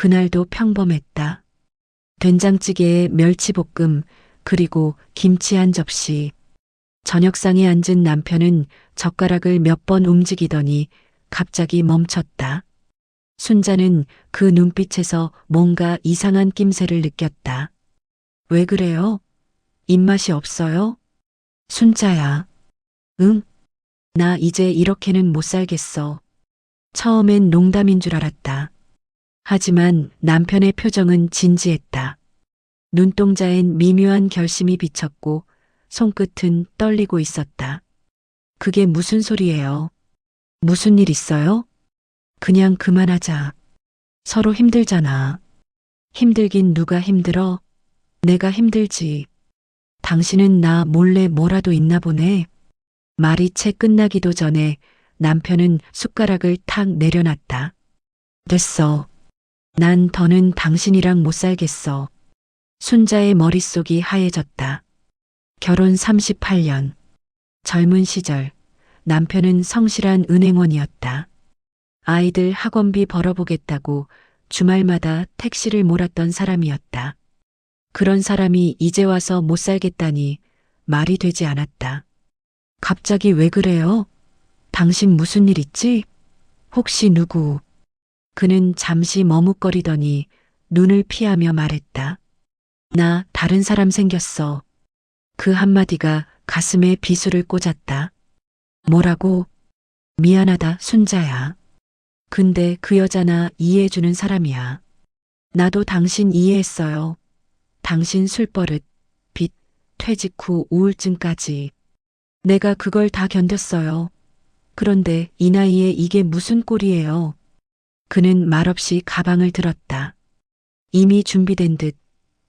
그날도 평범했다. 된장찌개에 멸치볶음, 그리고 김치 한 접시. 저녁상에 앉은 남편은 젓가락을 몇 번 움직이더니 갑자기 멈췄다. 순자는 그 눈빛에서 뭔가 이상한 낌새를 느꼈다. 왜 그래요? 입맛이 없어요? 순자야. 응? 나 이제 이렇게는 못 살겠어. 처음엔 농담인 줄 알았다. 하지만 남편의 표정은 진지했다. 눈동자엔 미묘한 결심이 비쳤고 손끝은 떨리고 있었다. 그게 무슨 소리예요? 무슨 일 있어요? 그냥 그만하자. 서로 힘들잖아. 힘들긴 누가 힘들어? 내가 힘들지. 당신은 나 몰래 뭐라도 있나 보네. 말이 채 끝나기도 전에 남편은 숟가락을 탁 내려놨다. 됐어. 난 더는 당신이랑 못 살겠어. 순자의 머릿속이 하얘졌다. 결혼 38년. 젊은 시절 남편은 성실한 은행원이었다. 아이들 학원비 벌어보겠다고 주말마다 택시를 몰았던 사람이었다. 그런 사람이 이제 와서 못 살겠다니 말이 되지 않았다. 갑자기 왜 그래요? 당신 무슨 일 있지? 혹시 누구? 그는 잠시 머뭇거리더니 눈을 피하며 말했다. 나 다른 사람 생겼어. 그 한마디가 가슴에 비수를 꽂았다. 뭐라고? 미안하다, 순자야. 근데 그 여자나 이해해주는 사람이야. 나도 당신 이해했어요. 당신 술버릇, 빚, 퇴직 후 우울증까지. 내가 그걸 다 견뎠어요. 그런데 이 나이에 이게 무슨 꼴이에요? 그는 말없이 가방을 들었다. 이미 준비된 듯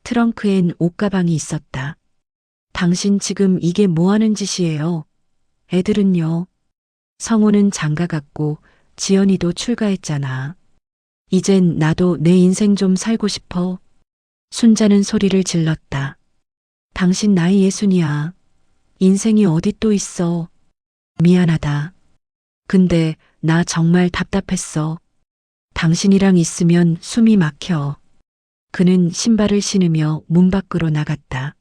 트렁크엔 옷가방이 있었다. 당신 지금 이게 뭐 하는 짓이에요? 애들은요? 성우는 장가갔고 지연이도 출가했잖아. 이젠 나도 내 인생 좀 살고 싶어. 순자는 소리를 질렀다. 당신 나이 예순이야. 인생이 어디 또 있어. 미안하다. 근데 나 정말 답답했어. 당신이랑 있으면 숨이 막혀. 그는 신발을 신으며 문 밖으로 나갔다.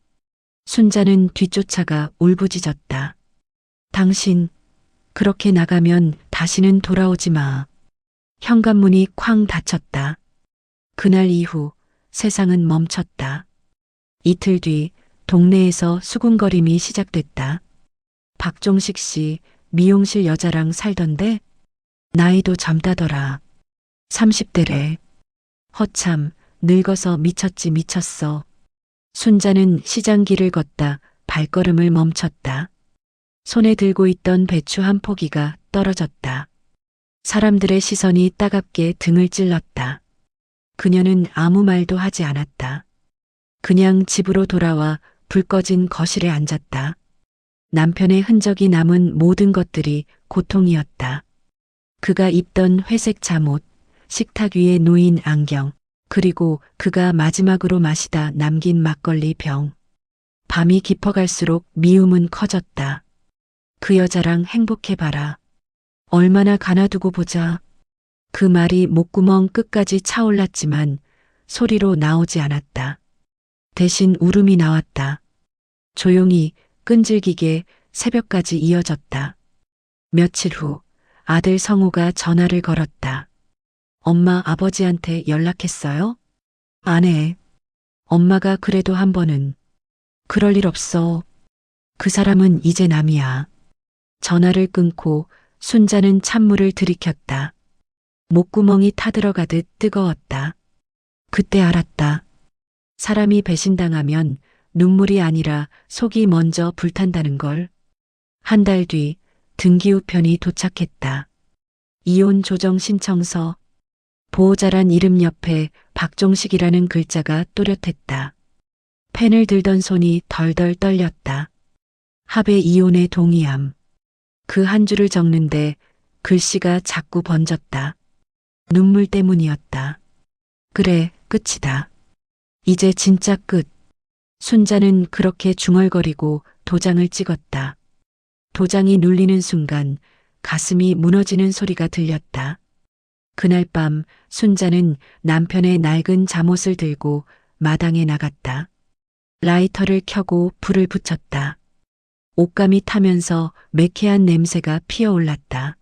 순자는 뒤쫓아가 울부짖었다. 당신, 그렇게 나가면 다시는 돌아오지 마. 현관문이 쾅 닫혔다. 그날 이후 세상은 멈췄다. 이틀 뒤 동네에서 수군거림이 시작됐다. 박종식 씨 미용실 여자랑 살던데 나이도 젊다더라. 30대래. 허참 늙어서 미쳤지 미쳤어. 순자는 시장길을 걷다 발걸음을 멈췄다. 손에 들고 있던 배추 한 포기가 떨어졌다. 사람들의 시선이 따갑게 등을 찔렀다. 그녀는 아무 말도 하지 않았다. 그냥 집으로 돌아와 불 꺼진 거실에 앉았다. 남편의 흔적이 남은 모든 것들이 고통이었다. 그가 입던 회색 잠옷, 식탁 위에 놓인 안경, 그리고 그가 마지막으로 마시다 남긴 막걸리 병. 밤이 깊어갈수록 미움은 커졌다. 그 여자랑 행복해봐라. 얼마나 가놔두고 보자. 그 말이 목구멍 끝까지 차올랐지만 소리로 나오지 않았다. 대신 울음이 나왔다. 조용히 끈질기게 새벽까지 이어졌다. 며칠 후 아들 성우가 전화를 걸었다. 엄마 아버지한테 연락했어요? 안 해. 엄마가 그래도 한 번은. 그럴 일 없어. 그 사람은 이제 남이야. 전화를 끊고 순자는 찬물을 들이켰다. 목구멍이 타들어가듯 뜨거웠다. 그때 알았다. 사람이 배신당하면 눈물이 아니라 속이 먼저 불탄다는 걸. 한 달 뒤 등기우편이 도착했다. 이혼 조정 신청서. 보호자란 이름 옆에 박종식이라는 글자가 또렷했다. 펜을 들던 손이 덜덜 떨렸다. 합의 이혼에 동의함. 그 한 줄을 적는데 글씨가 자꾸 번졌다. 눈물 때문이었다. 그래, 끝이다. 이제 진짜 끝. 순자는 그렇게 중얼거리고 도장을 찍었다. 도장이 눌리는 순간 가슴이 무너지는 소리가 들렸다. 그날 밤 순자는 남편의 낡은 잠옷을 들고 마당에 나갔다. 라이터를 켜고 불을 붙였다. 옷감이 타면서 매캐한 냄새가 피어올랐다.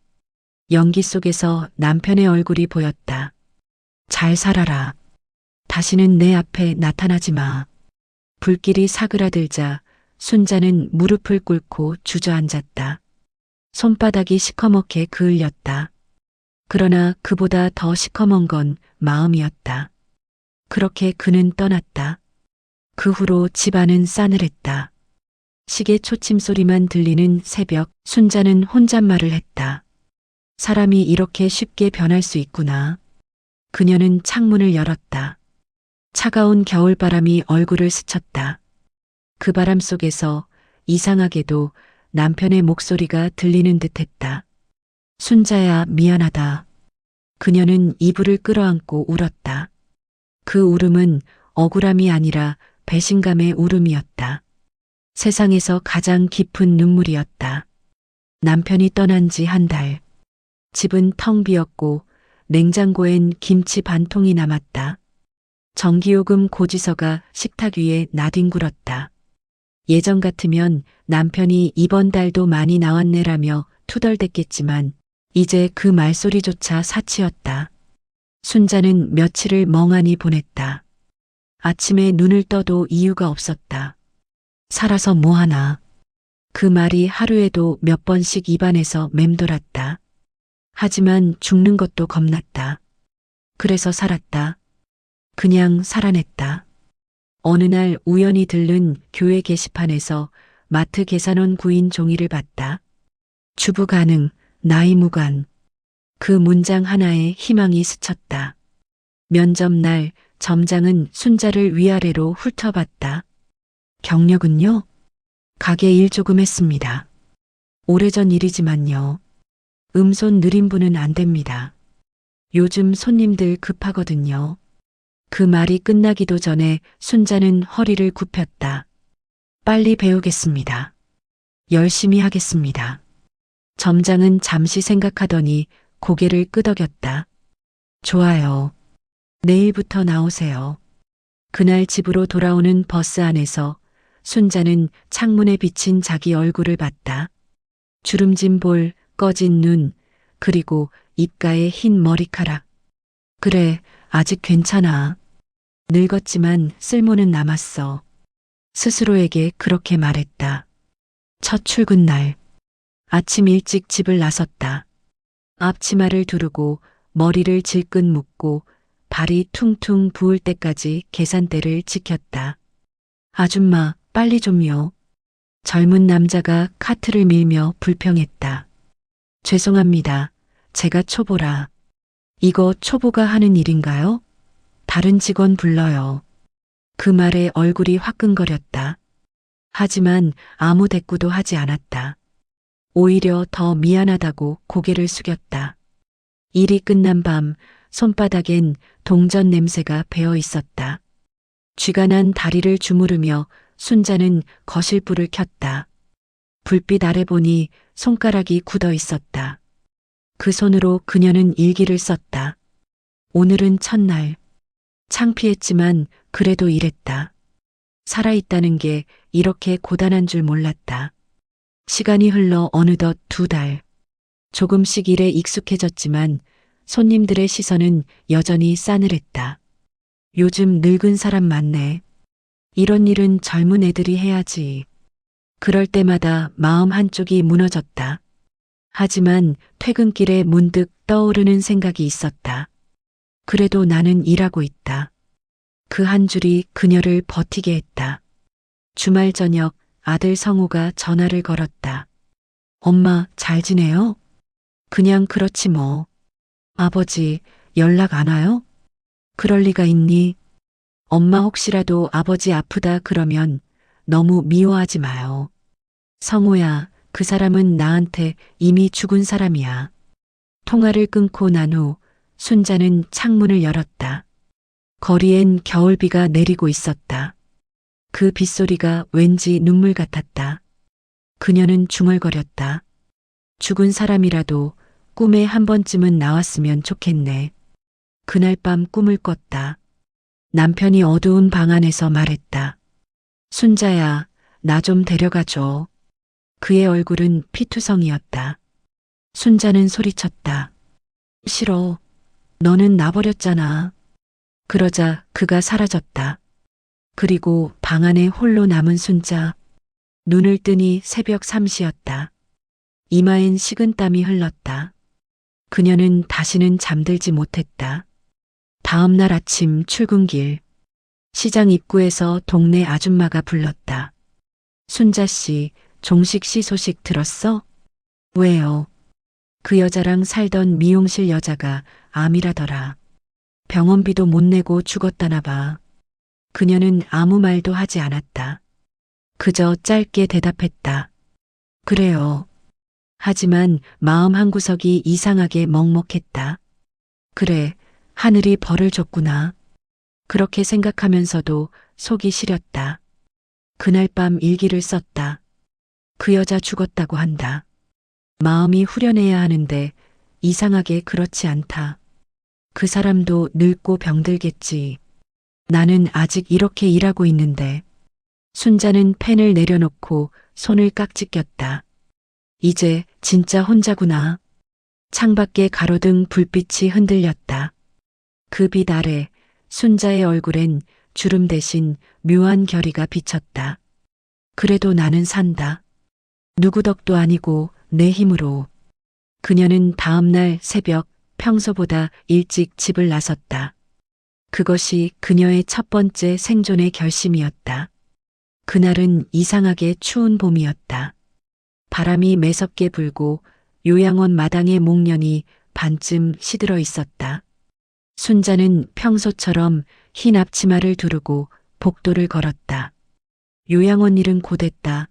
연기 속에서 남편의 얼굴이 보였다. 잘 살아라. 다시는 내 앞에 나타나지 마. 불길이 사그라들자 순자는 무릎을 꿇고 주저앉았다. 손바닥이 시커멓게 그을렸다. 그러나 그보다 더 시커먼 건 마음이었다. 그렇게 그는 떠났다. 그 후로 집안은 싸늘했다. 시계 초침 소리만 들리는 새벽, 순자는 혼잣말을 했다. 사람이 이렇게 쉽게 변할 수 있구나. 그녀는 창문을 열었다. 차가운 겨울바람이 얼굴을 스쳤다. 그 바람 속에서 이상하게도 남편의 목소리가 들리는 듯했다. 순자야, 미안하다. 그녀는 이불을 끌어안고 울었다. 그 울음은 억울함이 아니라 배신감의 울음이었다. 세상에서 가장 깊은 눈물이었다. 남편이 떠난 지 한 달. 집은 텅 비었고 냉장고엔 김치 반 통이 남았다. 전기요금 고지서가 식탁 위에 나뒹굴었다. 예전 같으면 남편이 이번 달도 많이 나왔네라며 투덜댔겠지만 이제 그 말소리조차 사치였다. 순자는 며칠을 멍하니 보냈다. 아침에 눈을 떠도 이유가 없었다. 살아서 뭐하나. 그 말이 하루에도 몇 번씩 입안에서 맴돌았다. 하지만 죽는 것도 겁났다. 그래서 살았다. 그냥 살아냈다. 어느 날 우연히 들른 교회 게시판에서 마트 계산원 구인 종이를 봤다. 주부 가능, 나이 무관. 그 문장 하나에 희망이 스쳤다. 면접 날 점장은 순자를 위아래로 훑어봤다. 경력은요? 가게 일 조금 했습니다. 오래전 일이지만요. 음손 느린 분은 안 됩니다. 요즘 손님들 급하거든요. 그 말이 끝나기도 전에 순자는 허리를 굽혔다. 빨리 배우겠습니다. 열심히 하겠습니다. 점장은 잠시 생각하더니 고개를 끄덕였다. 좋아요. 내일부터 나오세요. 그날 집으로 돌아오는 버스 안에서 순자는 창문에 비친 자기 얼굴을 봤다. 주름진 볼, 꺼진 눈, 그리고 입가에 흰 머리카락. 그래, 아직 괜찮아. 늙었지만 쓸모는 남았어. 스스로에게 그렇게 말했다. 첫 출근 날. 아침 일찍 집을 나섰다. 앞치마를 두르고 머리를 질끈 묶고 발이 퉁퉁 부을 때까지 계산대를 지켰다. 아줌마, 빨리 좀요. 젊은 남자가 카트를 밀며 불평했다. 죄송합니다. 제가 초보라. 이거 초보가 하는 일인가요? 다른 직원 불러요. 그 말에 얼굴이 화끈거렸다. 하지만 아무 대꾸도 하지 않았다. 오히려 더 미안하다고 고개를 숙였다. 일이 끝난 밤 손바닥엔 동전 냄새가 배어 있었다. 쥐가 난 다리를 주무르며 순자는 거실불을 켰다. 불빛 아래 보니 손가락이 굳어 있었다. 그 손으로 그녀는 일기를 썼다. 오늘은 첫날. 창피했지만 그래도 일했다. 살아있다는 게 이렇게 고단한 줄 몰랐다. 시간이 흘러 어느덧 2달. 조금씩 일에 익숙해졌지만 손님들의 시선은 여전히 싸늘했다. 요즘 늙은 사람 많네. 이런 일은 젊은 애들이 해야지. 그럴 때마다 마음 한쪽이 무너졌다. 하지만 퇴근길에 문득 떠오르는 생각이 있었다. 그래도 나는 일하고 있다. 그 한 줄이 그녀를 버티게 했다. 주말 저녁 아들 성우가 전화를 걸었다. 엄마, 잘 지내요? 그냥 그렇지 뭐. 아버지, 연락 안 와요? 그럴 리가 있니? 엄마 혹시라도 아버지 아프다 그러면 너무 미워하지 마요. 성우야, 그 사람은 나한테 이미 죽은 사람이야. 통화를 끊고 난 후 순자는 창문을 열었다. 거리엔 겨울비가 내리고 있었다. 그 빗소리가 왠지 눈물 같았다. 그녀는 중얼거렸다. 죽은 사람이라도 꿈에 한 번쯤은 나왔으면 좋겠네. 그날 밤 꿈을 꿨다. 남편이 어두운 방 안에서 말했다. 순자야, 나 좀 데려가줘. 그의 얼굴은 피투성이었다. 순자는 소리쳤다. 싫어. 너는 나버렸잖아. 그러자 그가 사라졌다. 그리고 방 안에 홀로 남은 순자. 눈을 뜨니 새벽 3시였다. 이마엔 식은땀이 흘렀다. 그녀는 다시는 잠들지 못했다. 다음 날 아침 출근길. 시장 입구에서 동네 아줌마가 불렀다. 순자 씨, 종식 씨 소식 들었어? 왜요? 그 여자랑 살던 미용실 여자가 암이라더라. 병원비도 못 내고 죽었다나 봐. 그녀는 아무 말도 하지 않았다. 그저 짧게 대답했다. 그래요. 하지만 마음 한구석이 이상하게 먹먹했다. 그래, 하늘이 벌을 줬구나. 그렇게 생각하면서도 속이 시렸다. 그날 밤 일기를 썼다. 그 여자 죽었다고 한다. 마음이 후련해야 하는데 이상하게 그렇지 않다. 그 사람도 늙고 병들겠지. 나는 아직 이렇게 일하고 있는데. 순자는 펜을 내려놓고 손을 깍지 꼈다. 이제 진짜 혼자구나. 창밖에 가로등 불빛이 흔들렸다. 그 빛 아래 순자의 얼굴엔 주름 대신 묘한 결의가 비쳤다. 그래도 나는 산다. 누구 덕도 아니고 내 힘으로. 그녀는 다음 날 새벽 평소보다 일찍 집을 나섰다. 그것이 그녀의 첫 번째 생존의 결심이었다. 그날은 이상하게 추운 봄이었다. 바람이 매섭게 불고 요양원 마당의 목련이 반쯤 시들어 있었다. 순자는 평소처럼 흰 앞치마를 두르고 복도를 걸었다. 요양원 일은 고됐다.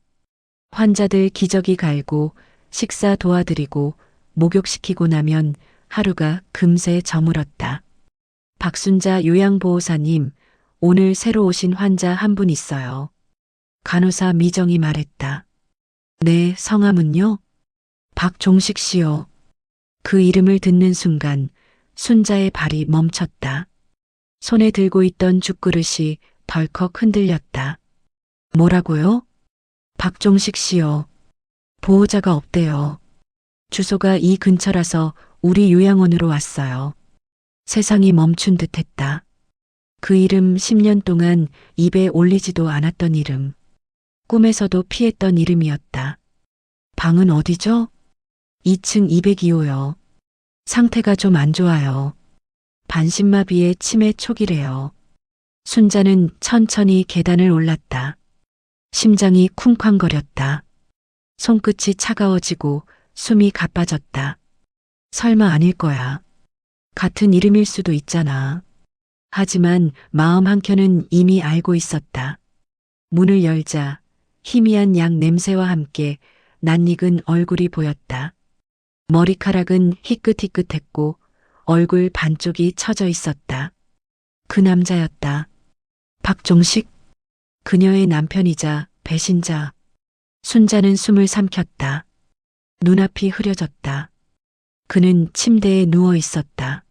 환자들 기저귀 갈고 식사 도와드리고 목욕시키고 나면 하루가 금세 저물었다. 박순자 요양보호사님, 오늘 새로 오신 환자 한 분 있어요. 간호사 미정이 말했다. 네, 성함은요? 박종식 씨요. 그 이름을 듣는 순간 순자의 발이 멈췄다. 손에 들고 있던 죽그릇이 덜컥 흔들렸다. 뭐라고요? 박종식 씨요. 보호자가 없대요. 주소가 이 근처라서 우리 요양원으로 왔어요. 세상이 멈춘 듯 했다. 그 이름 10년 동안 입에 올리지도 않았던 이름. 꿈에서도 피했던 이름이었다. 방은 어디죠? 2층 202호요. 상태가 좀 안 좋아요. 반신마비에 치매 초기래요. 순자는 천천히 계단을 올랐다. 심장이 쿵쾅거렸다. 손끝이 차가워지고 숨이 가빠졌다. 설마 아닐 거야. 같은 이름일 수도 있잖아. 하지만 마음 한켠은 이미 알고 있었다. 문을 열자 희미한 약 냄새와 함께 낯익은 얼굴이 보였다. 머리카락은 희끗희끗했고 얼굴 반쪽이 처져 있었다. 그 남자였다. 박종식? 그녀의 남편이자 배신자. 순자는 숨을 삼켰다. 눈앞이 흐려졌다. 그는 침대에 누워 있었다.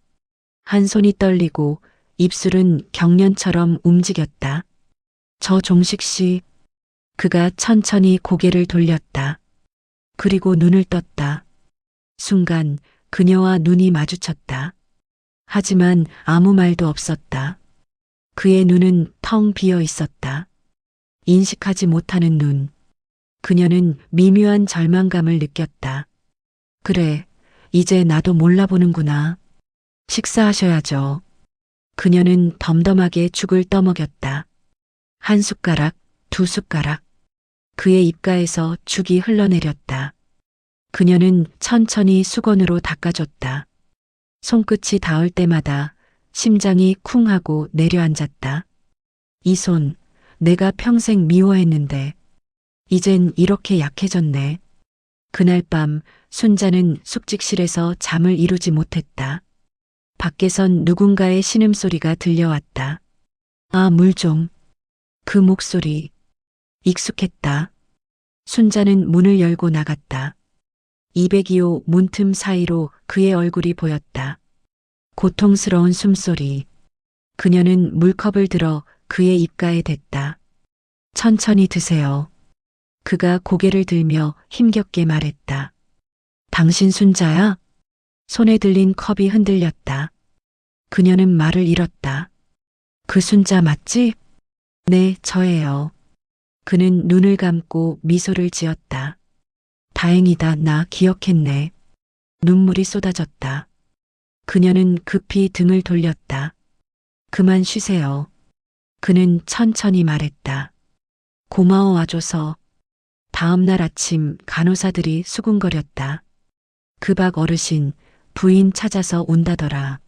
한 손이 떨리고 입술은 경련처럼 움직였다. 저 종식 씨. 그가 천천히 고개를 돌렸다. 그리고 눈을 떴다. 순간 그녀와 눈이 마주쳤다. 하지만 아무 말도 없었다. 그의 눈은 텅 비어 있었다. 인식하지 못하는 눈. 그녀는 미묘한 절망감을 느꼈다. 그래, 이제 나도 몰라보는구나. 식사하셔야죠. 그녀는 덤덤하게 죽을 떠먹였다. 한 숟가락, 두 숟가락. 그의 입가에서 죽이 흘러내렸다. 그녀는 천천히 수건으로 닦아줬다. 손끝이 닿을 때마다 심장이 쿵 하고 내려앉았다. 이 손, 내가 평생 미워했는데 이젠 이렇게 약해졌네. 그날 밤 순자는 숙직실에서 잠을 이루지 못했다. 밖에선 누군가의 신음소리가 들려왔다. 아, 물 좀. 그 목소리. 익숙했다. 순자는 문을 열고 나갔다. 202호 문틈 사이로 그의 얼굴이 보였다. 고통스러운 숨소리. 그녀는 물컵을 들어 그의 입가에 댔다. 천천히 드세요. 그가 고개를 들며 힘겹게 말했다. 당신 순자야? 손에 들린 컵이 흔들렸다. 그녀는 말을 잃었다. 그 순자 맞지? 네, 저예요. 그는 눈을 감고 미소를 지었다. 다행이다, 나 기억했네. 눈물이 쏟아졌다. 그녀는 급히 등을 돌렸다. 그만 쉬세요. 그는 천천히 말했다. 고마워 와줘서. 다음 날 아침 간호사들이 수군거렸다. 그 박 어르신, 부인 찾아서 온다더라.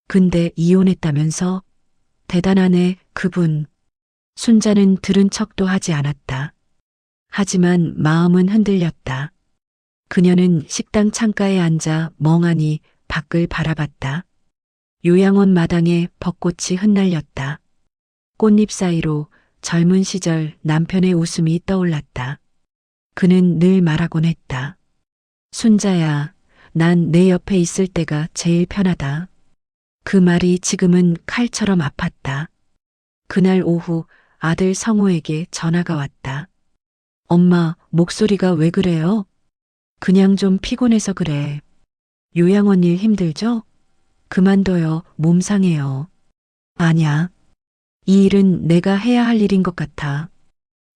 근데 이혼했다면서? 대단하네, 그분. 순자는 들은 척도 하지 않았다. 하지만 마음은 흔들렸다. 그녀는 식당 창가에 앉아 멍하니 밖을 바라봤다. 요양원 마당에 벚꽃이 흩날렸다. 꽃잎 사이로 젊은 시절 남편의 웃음이 떠올랐다. 그는 늘 말하곤 했다. 순자야, 난 내 옆에 있을 때가 제일 편하다. 그 말이 지금은 칼처럼 아팠다. 그날 오후 아들 성호에게 전화가 왔다. 엄마, 목소리가 왜 그래요? 그냥 좀 피곤해서 그래. 요양원 일 힘들죠? 그만둬요, 몸 상해요. 아냐. 이 일은 내가 해야 할 일인 것 같아.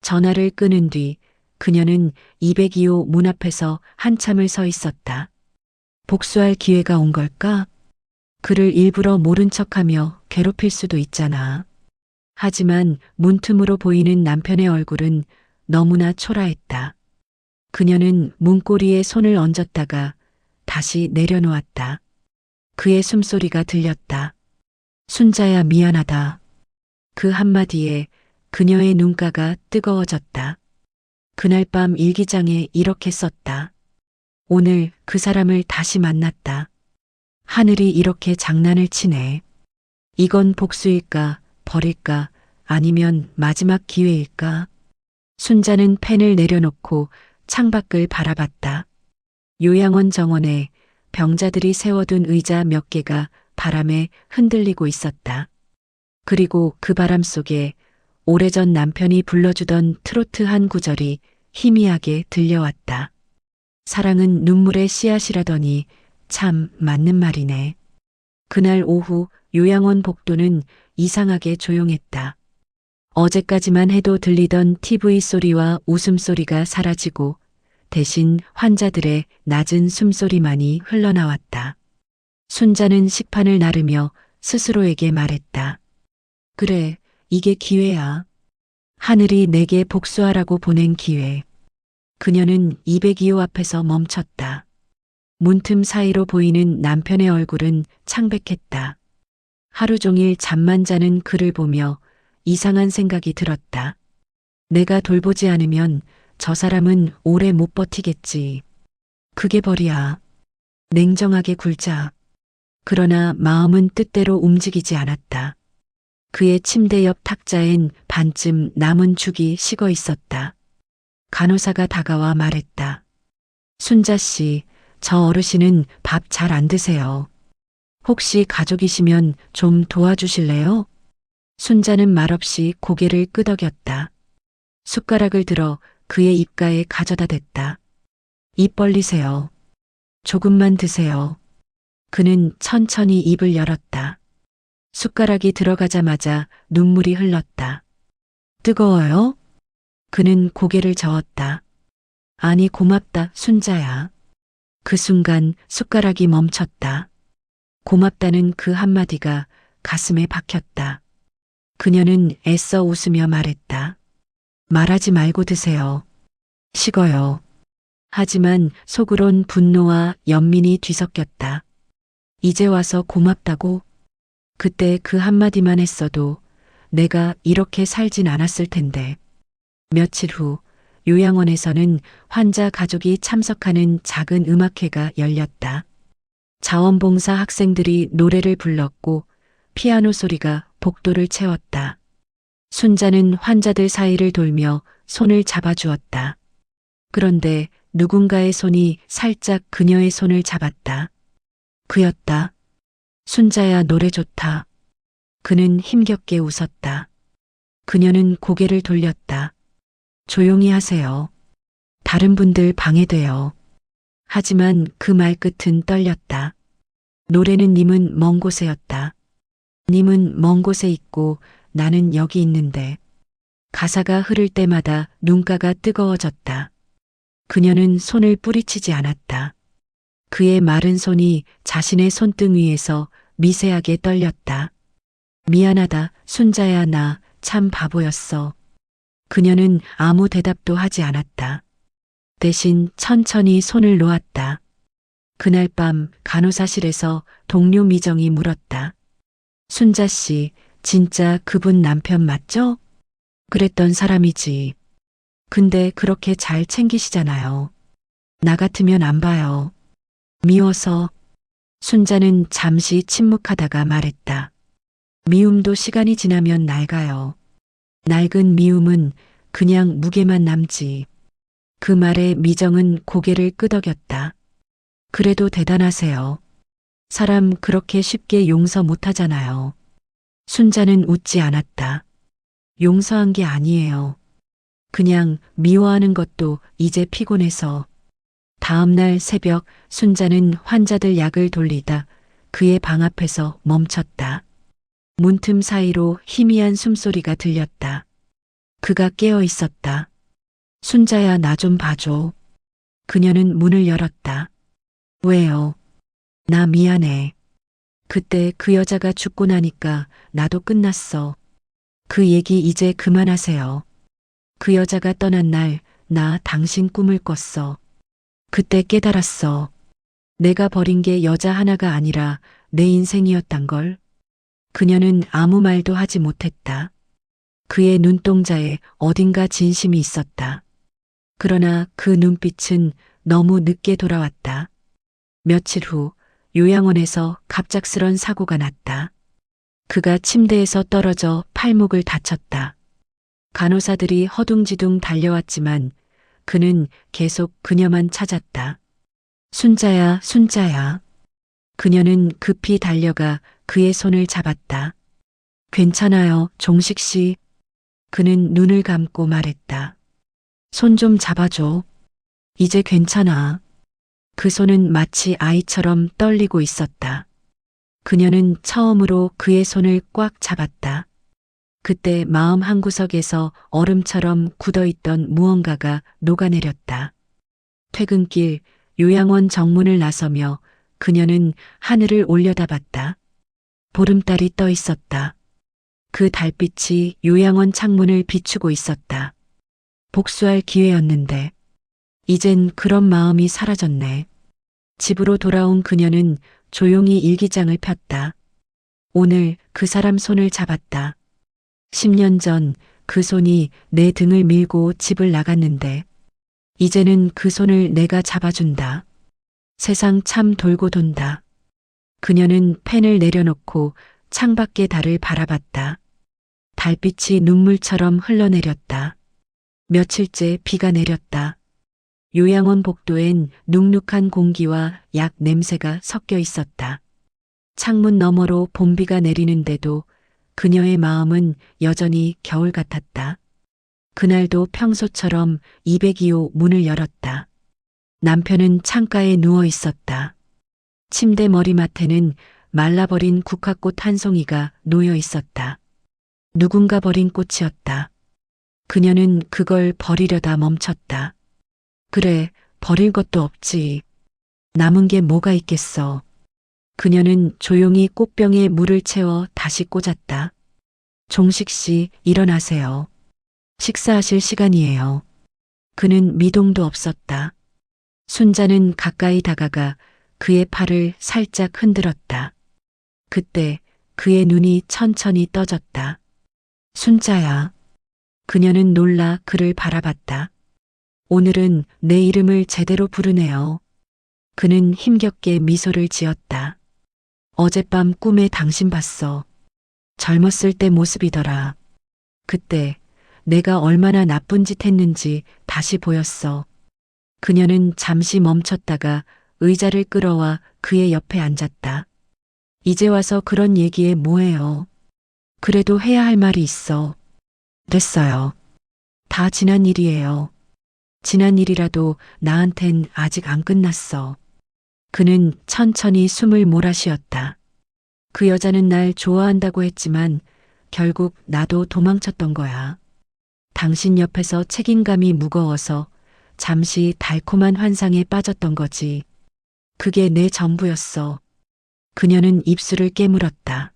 전화를 끊은 뒤 그녀는 202호 문 앞에서 한참을 서 있었다. 복수할 기회가 온 걸까? 그를 일부러 모른 척하며 괴롭힐 수도 있잖아. 하지만 문틈으로 보이는 남편의 얼굴은 너무나 초라했다. 그녀는 문고리에 손을 얹었다가 다시 내려놓았다. 그의 숨소리가 들렸다. 순자야, 미안하다. 그 한마디에 그녀의 눈가가 뜨거워졌다. 그날 밤 일기장에 이렇게 썼다. 오늘 그 사람을 다시 만났다. 하늘이 이렇게 장난을 치네. 이건 복수일까, 버릴까, 아니면 마지막 기회일까? 순자는 펜을 내려놓고 창밖을 바라봤다. 요양원 정원에 병자들이 세워둔 의자 몇 개가 바람에 흔들리고 있었다. 그리고 그 바람 속에 오래전 남편이 불러주던 트로트 한 구절이 희미하게 들려왔다. 사랑은 눈물의 씨앗이라더니 참 맞는 말이네. 그날 오후 요양원 복도는 이상하게 조용했다. 어제까지만 해도 들리던 TV 소리와 웃음소리가 사라지고 대신 환자들의 낮은 숨소리만이 흘러나왔다. 순자는 식판을 나르며 스스로에게 말했다. 그래, 이게 기회야. 하늘이 내게 복수하라고 보낸 기회. 그녀는 202호 앞에서 멈췄다. 문틈 사이로 보이는 남편의 얼굴은 창백했다. 하루 종일 잠만 자는 그를 보며 이상한 생각이 들었다. 내가 돌보지 않으면 저 사람은 오래 못 버티겠지. 그게 벌이야. 냉정하게 굴자. 그러나 마음은 뜻대로 움직이지 않았다. 그의 침대 옆 탁자엔 반쯤 남은 죽이 식어 있었다. 간호사가 다가와 말했다. 순자 씨, 저 어르신은 밥 잘 안 드세요. 혹시 가족이시면 좀 도와주실래요? 순자는 말없이 고개를 끄덕였다. 숟가락을 들어 그의 입가에 가져다 댔다. 입 벌리세요. 조금만 드세요. 그는 천천히 입을 열었다. 숟가락이 들어가자마자 눈물이 흘렀다. 뜨거워요? 그는 고개를 저었다. 아니, 고맙다, 순자야. 그 순간 숟가락이 멈췄다. 고맙다는 그 한마디가 가슴에 박혔다. 그녀는 애써 웃으며 말했다. 말하지 말고 드세요. 식어요. 하지만 속으론 분노와 연민이 뒤섞였다. 이제 와서 고맙다고? 그때 그 한마디만 했어도 내가 이렇게 살진 않았을 텐데. 며칠 후 요양원에서는 환자 가족이 참석하는 작은 음악회가 열렸다. 자원봉사 학생들이 노래를 불렀고 피아노 소리가 복도를 채웠다. 순자는 환자들 사이를 돌며 손을 잡아주었다. 그런데 누군가의 손이 살짝 그녀의 손을 잡았다. 그였다. 순자야, 노래 좋다. 그는 힘겹게 웃었다. 그녀는 고개를 돌렸다. 조용히 하세요. 다른 분들 방해돼요. 하지만 그 말끝은 떨렸다. 노래는 님은 먼 곳에였다. 님은 먼 곳에 있고 나는 여기 있는데. 가사가 흐를 때마다 눈가가 뜨거워졌다. 그녀는 손을 뿌리치지 않았다. 그의 마른 손이 자신의 손등 위에서 미세하게 떨렸다. 미안하다, 순자야, 나 참 바보였어. 그녀는 아무 대답도 하지 않았다. 대신 천천히 손을 놓았다. 그날 밤 간호사실에서 동료 미정이 물었다. 순자 씨, 진짜 그분 남편 맞죠? 그랬던 사람이지. 근데 그렇게 잘 챙기시잖아요. 나 같으면 안 봐요. 미워서. 순자는 잠시 침묵하다가 말했다. 미움도 시간이 지나면 낡아요. 낡은 미움은 그냥 무게만 남지. 그 말에 미정은 고개를 끄덕였다. 그래도 대단하세요. 사람 그렇게 쉽게 용서 못하잖아요. 순자는 웃지 않았다. 용서한 게 아니에요. 그냥 미워하는 것도 이제 피곤해서. 다음 날 새벽 순자는 환자들 약을 돌리다 그의 방 앞에서 멈췄다. 문틈 사이로 희미한 숨소리가 들렸다. 그가 깨어 있었다. 순자야, 나 좀 봐줘. 그녀는 문을 열었다. 왜요? 나 미안해. 그때 그 여자가 죽고 나니까 나도 끝났어. 그 얘기 이제 그만하세요. 그 여자가 떠난 날 나 당신 꿈을 꿨어. 그때 깨달았어. 내가 버린 게 여자 하나가 아니라 내 인생이었단 걸. 그녀는 아무 말도 하지 못했다. 그의 눈동자에 어딘가 진심이 있었다. 그러나 그 눈빛은 너무 늦게 돌아왔다. 며칠 후 요양원에서 갑작스런 사고가 났다. 그가 침대에서 떨어져 팔목을 다쳤다. 간호사들이 허둥지둥 달려왔지만 그는 계속 그녀만 찾았다. 순자야, 순자야. 그녀는 급히 달려가 그의 손을 잡았다. 괜찮아요, 종식 씨. 그는 눈을 감고 말했다. 손 좀 잡아줘. 이제 괜찮아. 그 손은 마치 아이처럼 떨리고 있었다. 그녀는 처음으로 그의 손을 꽉 잡았다. 그때 마음 한구석에서 얼음처럼 굳어있던 무언가가 녹아내렸다. 퇴근길 요양원 정문을 나서며 그녀는 하늘을 올려다봤다. 보름달이 떠 있었다. 그 달빛이 요양원 창문을 비추고 있었다. 복수할 기회였는데 이젠 그런 마음이 사라졌네. 집으로 돌아온 그녀는 조용히 일기장을 폈다. 오늘 그 사람 손을 잡았다. 10년 전 그 손이 내 등을 밀고 집을 나갔는데 이제는 그 손을 내가 잡아준다. 세상 참 돌고 돈다. 그녀는 펜을 내려놓고 창밖의 달을 바라봤다. 달빛이 눈물처럼 흘러내렸다. 며칠째 비가 내렸다. 요양원 복도엔 눅눅한 공기와 약 냄새가 섞여 있었다. 창문 너머로 봄비가 내리는데도 그녀의 마음은 여전히 겨울 같았다. 그날도 평소처럼 202호 문을 열었다. 남편은 창가에 누워 있었다. 침대 머리맡에는 말라버린 국화꽃 한 송이가 놓여 있었다. 누군가 버린 꽃이었다. 그녀는 그걸 버리려다 멈췄다. 그래, 버릴 것도 없지. 남은 게 뭐가 있겠어. 그녀는 조용히 꽃병에 물을 채워 다시 꽂았다. 종식 씨, 일어나세요. 식사하실 시간이에요. 그는 미동도 없었다. 순자는 가까이 다가가 그의 팔을 살짝 흔들었다. 그때 그의 눈이 천천히 떠졌다. 순자야. 그녀는 놀라 그를 바라봤다. 오늘은 내 이름을 제대로 부르네요. 그는 힘겹게 미소를 지었다. 어젯밤 꿈에 당신 봤어. 젊었을 때 모습이더라. 그때 내가 얼마나 나쁜 짓 했는지 다시 보였어. 그녀는 잠시 멈췄다가 의자를 끌어와 그의 옆에 앉았다. 이제 와서 그런 얘기에 뭐해요. 그래도 해야 할 말이 있어. 됐어요. 다 지난 일이에요. 지난 일이라도 나한텐 아직 안 끝났어. 그는 천천히 숨을 몰아쉬었다. 그 여자는 날 좋아한다고 했지만 결국 나도 도망쳤던 거야. 당신 옆에서 책임감이 무거워서 잠시 달콤한 환상에 빠졌던 거지. 그게 내 전부였어. 그녀는 입술을 깨물었다.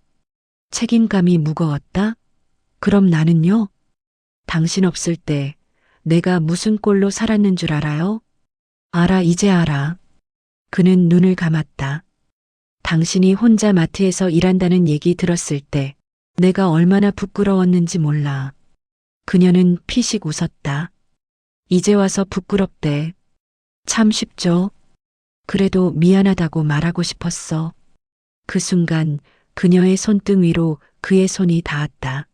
책임감이 무거웠다? 그럼 나는요? 당신 없을 때 내가 무슨 꼴로 살았는 줄 알아요? 알아, 이제 알아. 그는 눈을 감았다. 당신이 혼자 마트에서 일한다는 얘기 들었을 때 내가 얼마나 부끄러웠는지 몰라. 그녀는 피식 웃었다. 이제 와서 부끄럽대. 참 쉽죠? 그래도 미안하다고 말하고 싶었어. 그 순간 그녀의 손등 위로 그의 손이 닿았다.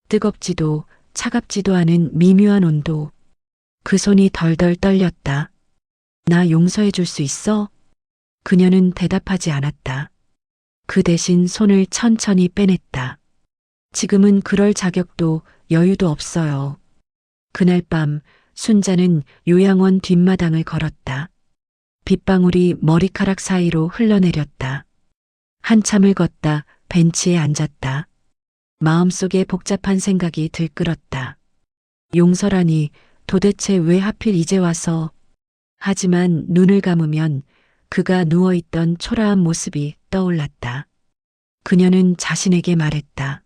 뜨겁지도 차갑지도 않은 미묘한 온도. 그 손이 덜덜 떨렸다. 나 용서해 줄 수 있어? 그녀는 대답하지 않았다. 그 대신 손을 천천히 빼냈다. 지금은 그럴 자격도 여유도 없어요. 그날 밤 순자는 요양원 뒷마당을 걸었다. 빗방울이 머리카락 사이로 흘러내렸다. 한참을 걷다 벤치에 앉았다. 마음속에 복잡한 생각이 들끓었다. 용서라니 도대체 왜 하필 이제 와서. 하지만 눈을 감으면 그가 누워있던 초라한 모습이 떠올랐다. 그녀는 자신에게 말했다.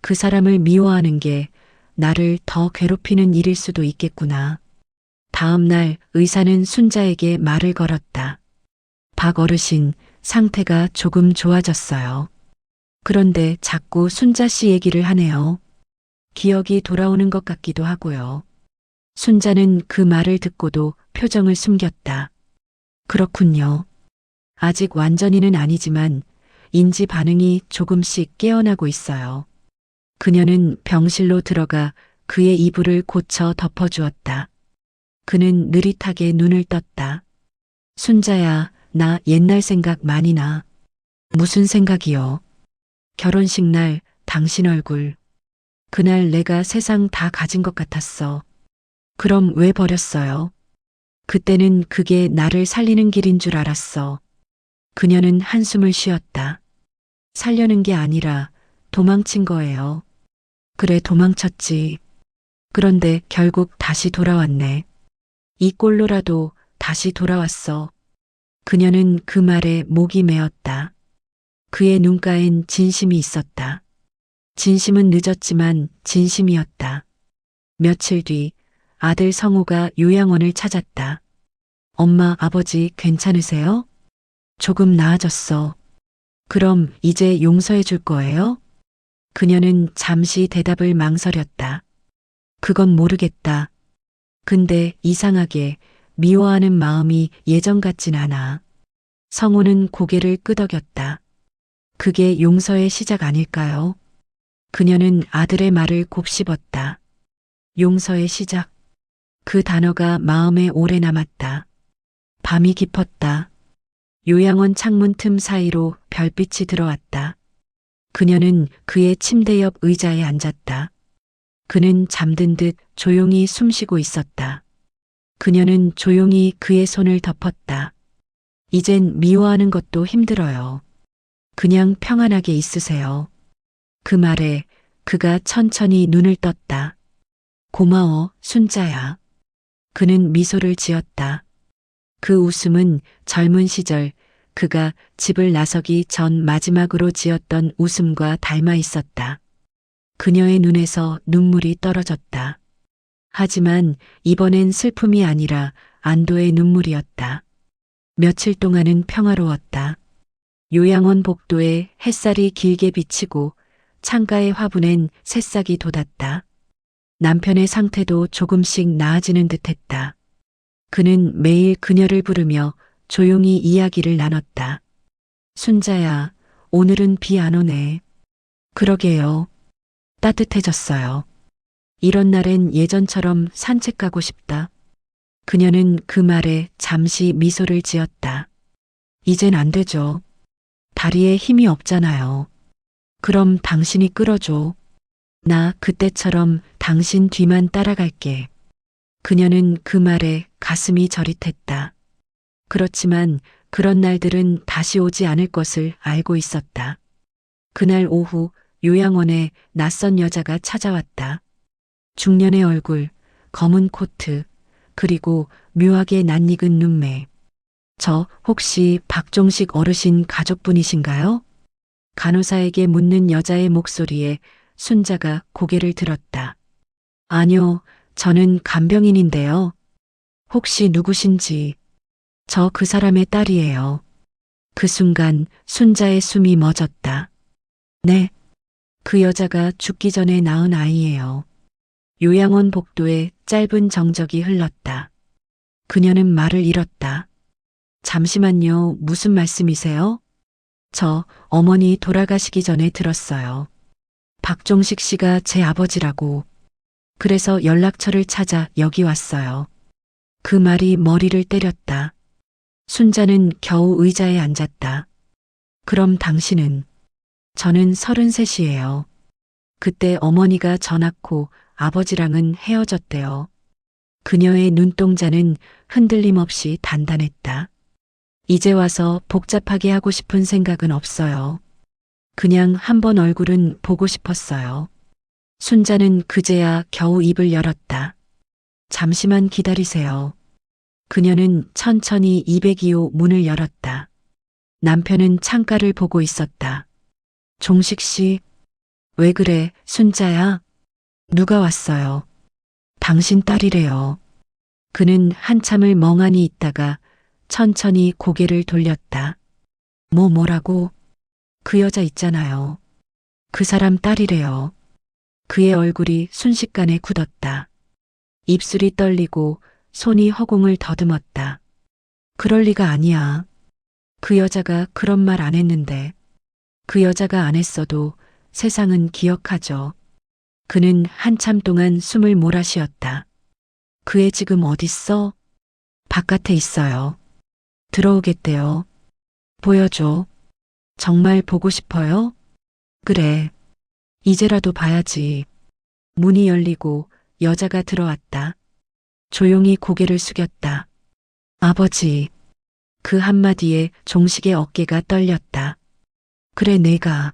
그 사람을 미워하는 게 나를 더 괴롭히는 일일 수도 있겠구나. 다음 날 의사는 순자에게 말을 걸었다. 박 어르신, 상태가 조금 좋아졌어요. 그런데 자꾸 순자 씨 얘기를 하네요. 기억이 돌아오는 것 같기도 하고요. 순자는 그 말을 듣고도 표정을 숨겼다. 그렇군요. 아직 완전히는 아니지만 인지 반응이 조금씩 깨어나고 있어요. 그녀는 병실로 들어가 그의 이불을 고쳐 덮어주었다. 그는 느릿하게 눈을 떴다. 순자야, 나 옛날 생각 많이 나. 무슨 생각이요? 결혼식 날 당신 얼굴. 그날 내가 세상 다 가진 것 같았어. 그럼 왜 버렸어요? 그때는 그게 나를 살리는 길인 줄 알았어. 그녀는 한숨을 쉬었다. 살려는 게 아니라 도망친 거예요. 그래, 도망쳤지. 그런데 결국 다시 돌아왔네. 이 꼴로라도 다시 돌아왔어. 그녀는 그 말에 목이 메었다. 그의 눈가엔 진심이 있었다. 진심은 늦었지만 진심이었다. 며칠 뒤 아들 성우가 요양원을 찾았다. 엄마, 아버지 괜찮으세요? 조금 나아졌어. 그럼 이제 용서해 줄 거예요? 그녀는 잠시 대답을 망설였다. 그건 모르겠다. 근데 이상하게 미워하는 마음이 예전 같진 않아. 성우는 고개를 끄덕였다. 그게 용서의 시작 아닐까요? 그녀는 아들의 말을 곱씹었다. 용서의 시작. 그 단어가 마음에 오래 남았다. 밤이 깊었다. 요양원 창문 틈 사이로 별빛이 들어왔다. 그녀는 그의 침대 옆 의자에 앉았다. 그는 잠든 듯 조용히 숨쉬고 있었다. 그녀는 조용히 그의 손을 덮었다. 이젠 미워하는 것도 힘들어요. 그냥 평안하게 있으세요. 그 말에 그가 천천히 눈을 떴다. 고마워, 순자야. 그는 미소를 지었다. 그 웃음은 젊은 시절 그가 집을 나서기 전 마지막으로 지었던 웃음과 닮아 있었다. 그녀의 눈에서 눈물이 떨어졌다. 하지만 이번엔 슬픔이 아니라 안도의 눈물이었다. 며칠 동안은 평화로웠다. 요양원 복도에 햇살이 길게 비치고 창가의 화분엔 새싹이 돋았다. 남편의 상태도 조금씩 나아지는 듯했다. 그는 매일 그녀를 부르며 조용히 이야기를 나눴다. 순자야, 오늘은 비 안 오네. 그러게요. 따뜻해졌어요. 이런 날엔 예전처럼 산책 가고 싶다. 그녀는 그 말에 잠시 미소를 지었다. 이젠 안 되죠. 다리에 힘이 없잖아요. 그럼 당신이 끌어줘. 나 그때처럼 당신 뒤만 따라갈게. 그녀는 그 말에 가슴이 저릿했다. 그렇지만 그런 날들은 다시 오지 않을 것을 알고 있었다. 그날 오후 요양원에 낯선 여자가 찾아왔다. 중년의 얼굴, 검은 코트, 그리고 묘하게 낯익은 눈매. 저 혹시 박종식 어르신 가족분이신가요? 간호사에게 묻는 여자의 목소리에 순자가 고개를 들었다. 아니요, 저는 간병인인데요. 혹시 누구신지. 저 그 사람의 딸이에요. 그 순간 순자의 숨이 멎었다. 네, 그 여자가 죽기 전에 낳은 아이예요. 요양원 복도에 짧은 정적이 흘렀다. 그녀는 말을 잃었다. 잠시만요, 무슨 말씀이세요? 저 어머니 돌아가시기 전에 들었어요. 박종식 씨가 제 아버지라고. 그래서 연락처를 찾아 여기 왔어요. 그 말이 머리를 때렸다. 순자는 겨우 의자에 앉았다. 그럼 당신은? 저는 33이에요. 그때 어머니가 저 낳고 아버지랑은 헤어졌대요. 그녀의 눈동자는 흔들림 없이 단단했다. 이제 와서 복잡하게 하고 싶은 생각은 없어요. 그냥 한번 얼굴은 보고 싶었어요. 순자는 그제야 겨우 입을 열었다. 잠시만 기다리세요. 그녀는 천천히 202호 문을 열었다. 남편은 창가를 보고 있었다. 종식 씨, 왜 그래, 순자야? 누가 왔어요? 당신 딸이래요. 그는 한참을 멍하니 있다가 천천히 고개를 돌렸다. 뭐라고? 그 여자 있잖아요. 그 사람 딸이래요. 그의 얼굴이 순식간에 굳었다. 입술이 떨리고 손이 허공을 더듬었다. 그럴 리가 아니야. 그 여자가 그런 말 안 했는데. 그 여자가 안 했어도 세상은 기억하죠. 그는 한참 동안 숨을 몰아쉬었다. 그 애 지금 어딨어? 바깥에 있어요. 들어오겠대요. 보여줘. 정말 보고 싶어요? 그래. 이제라도 봐야지. 문이 열리고 여자가 들어왔다. 조용히 고개를 숙였다. 아버지. 그 한마디에 종식의 어깨가 떨렸다. 그래 내가.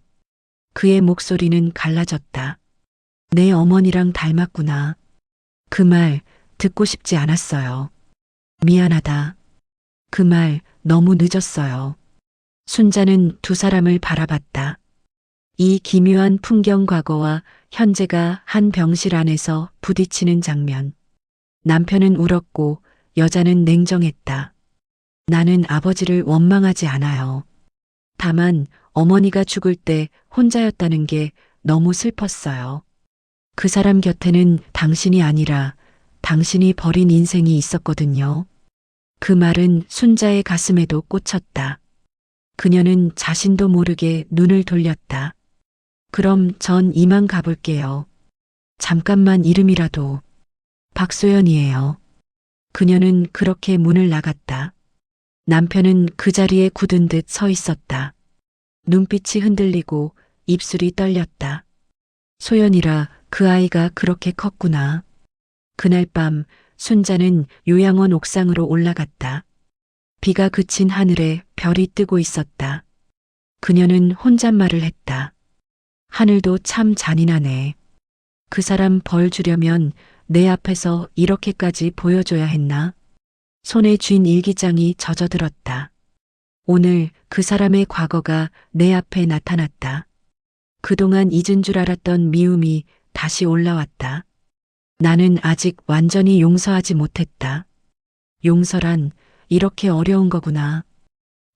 그의 목소리는 갈라졌다. 내 어머니랑 닮았구나. 그 말 듣고 싶지 않았어요. 미안하다. 그 말 너무 늦었어요. 순자는 두 사람을 바라봤다. 이 기묘한 풍경 과거와 현재가 한 병실 안에서 부딪히는 장면. 남편은 울었고 여자는 냉정했다. 나는 아버지를 원망하지 않아요. 다만 어머니가 죽을 때 혼자였다는 게 너무 슬펐어요. 그 사람 곁에는 당신이 아니라 당신이 버린 인생이 있었거든요. 그 말은 순자의 가슴에도 꽂혔다. 그녀는 자신도 모르게 눈을 돌렸다. 그럼 전 이만 가볼게요. 잠깐만 이름이라도. 박소연이에요. 그녀는 그렇게 문을 나갔다. 남편은 그 자리에 굳은 듯 서 있었다. 눈빛이 흔들리고 입술이 떨렸다. 소연이라 그 아이가 그렇게 컸구나. 그날 밤 순자는 요양원 옥상으로 올라갔다. 비가 그친 하늘에 별이 뜨고 있었다. 그녀는 혼잣말을 했다. 하늘도 참 잔인하네. 그 사람 벌 주려면 내 앞에서 이렇게까지 보여줘야 했나? 손에 쥔 일기장이 젖어들었다. 오늘 그 사람의 과거가 내 앞에 나타났다. 그동안 잊은 줄 알았던 미움이 다시 올라왔다. 나는 아직 완전히 용서하지 못했다. 용서란 이렇게 어려운 거구나.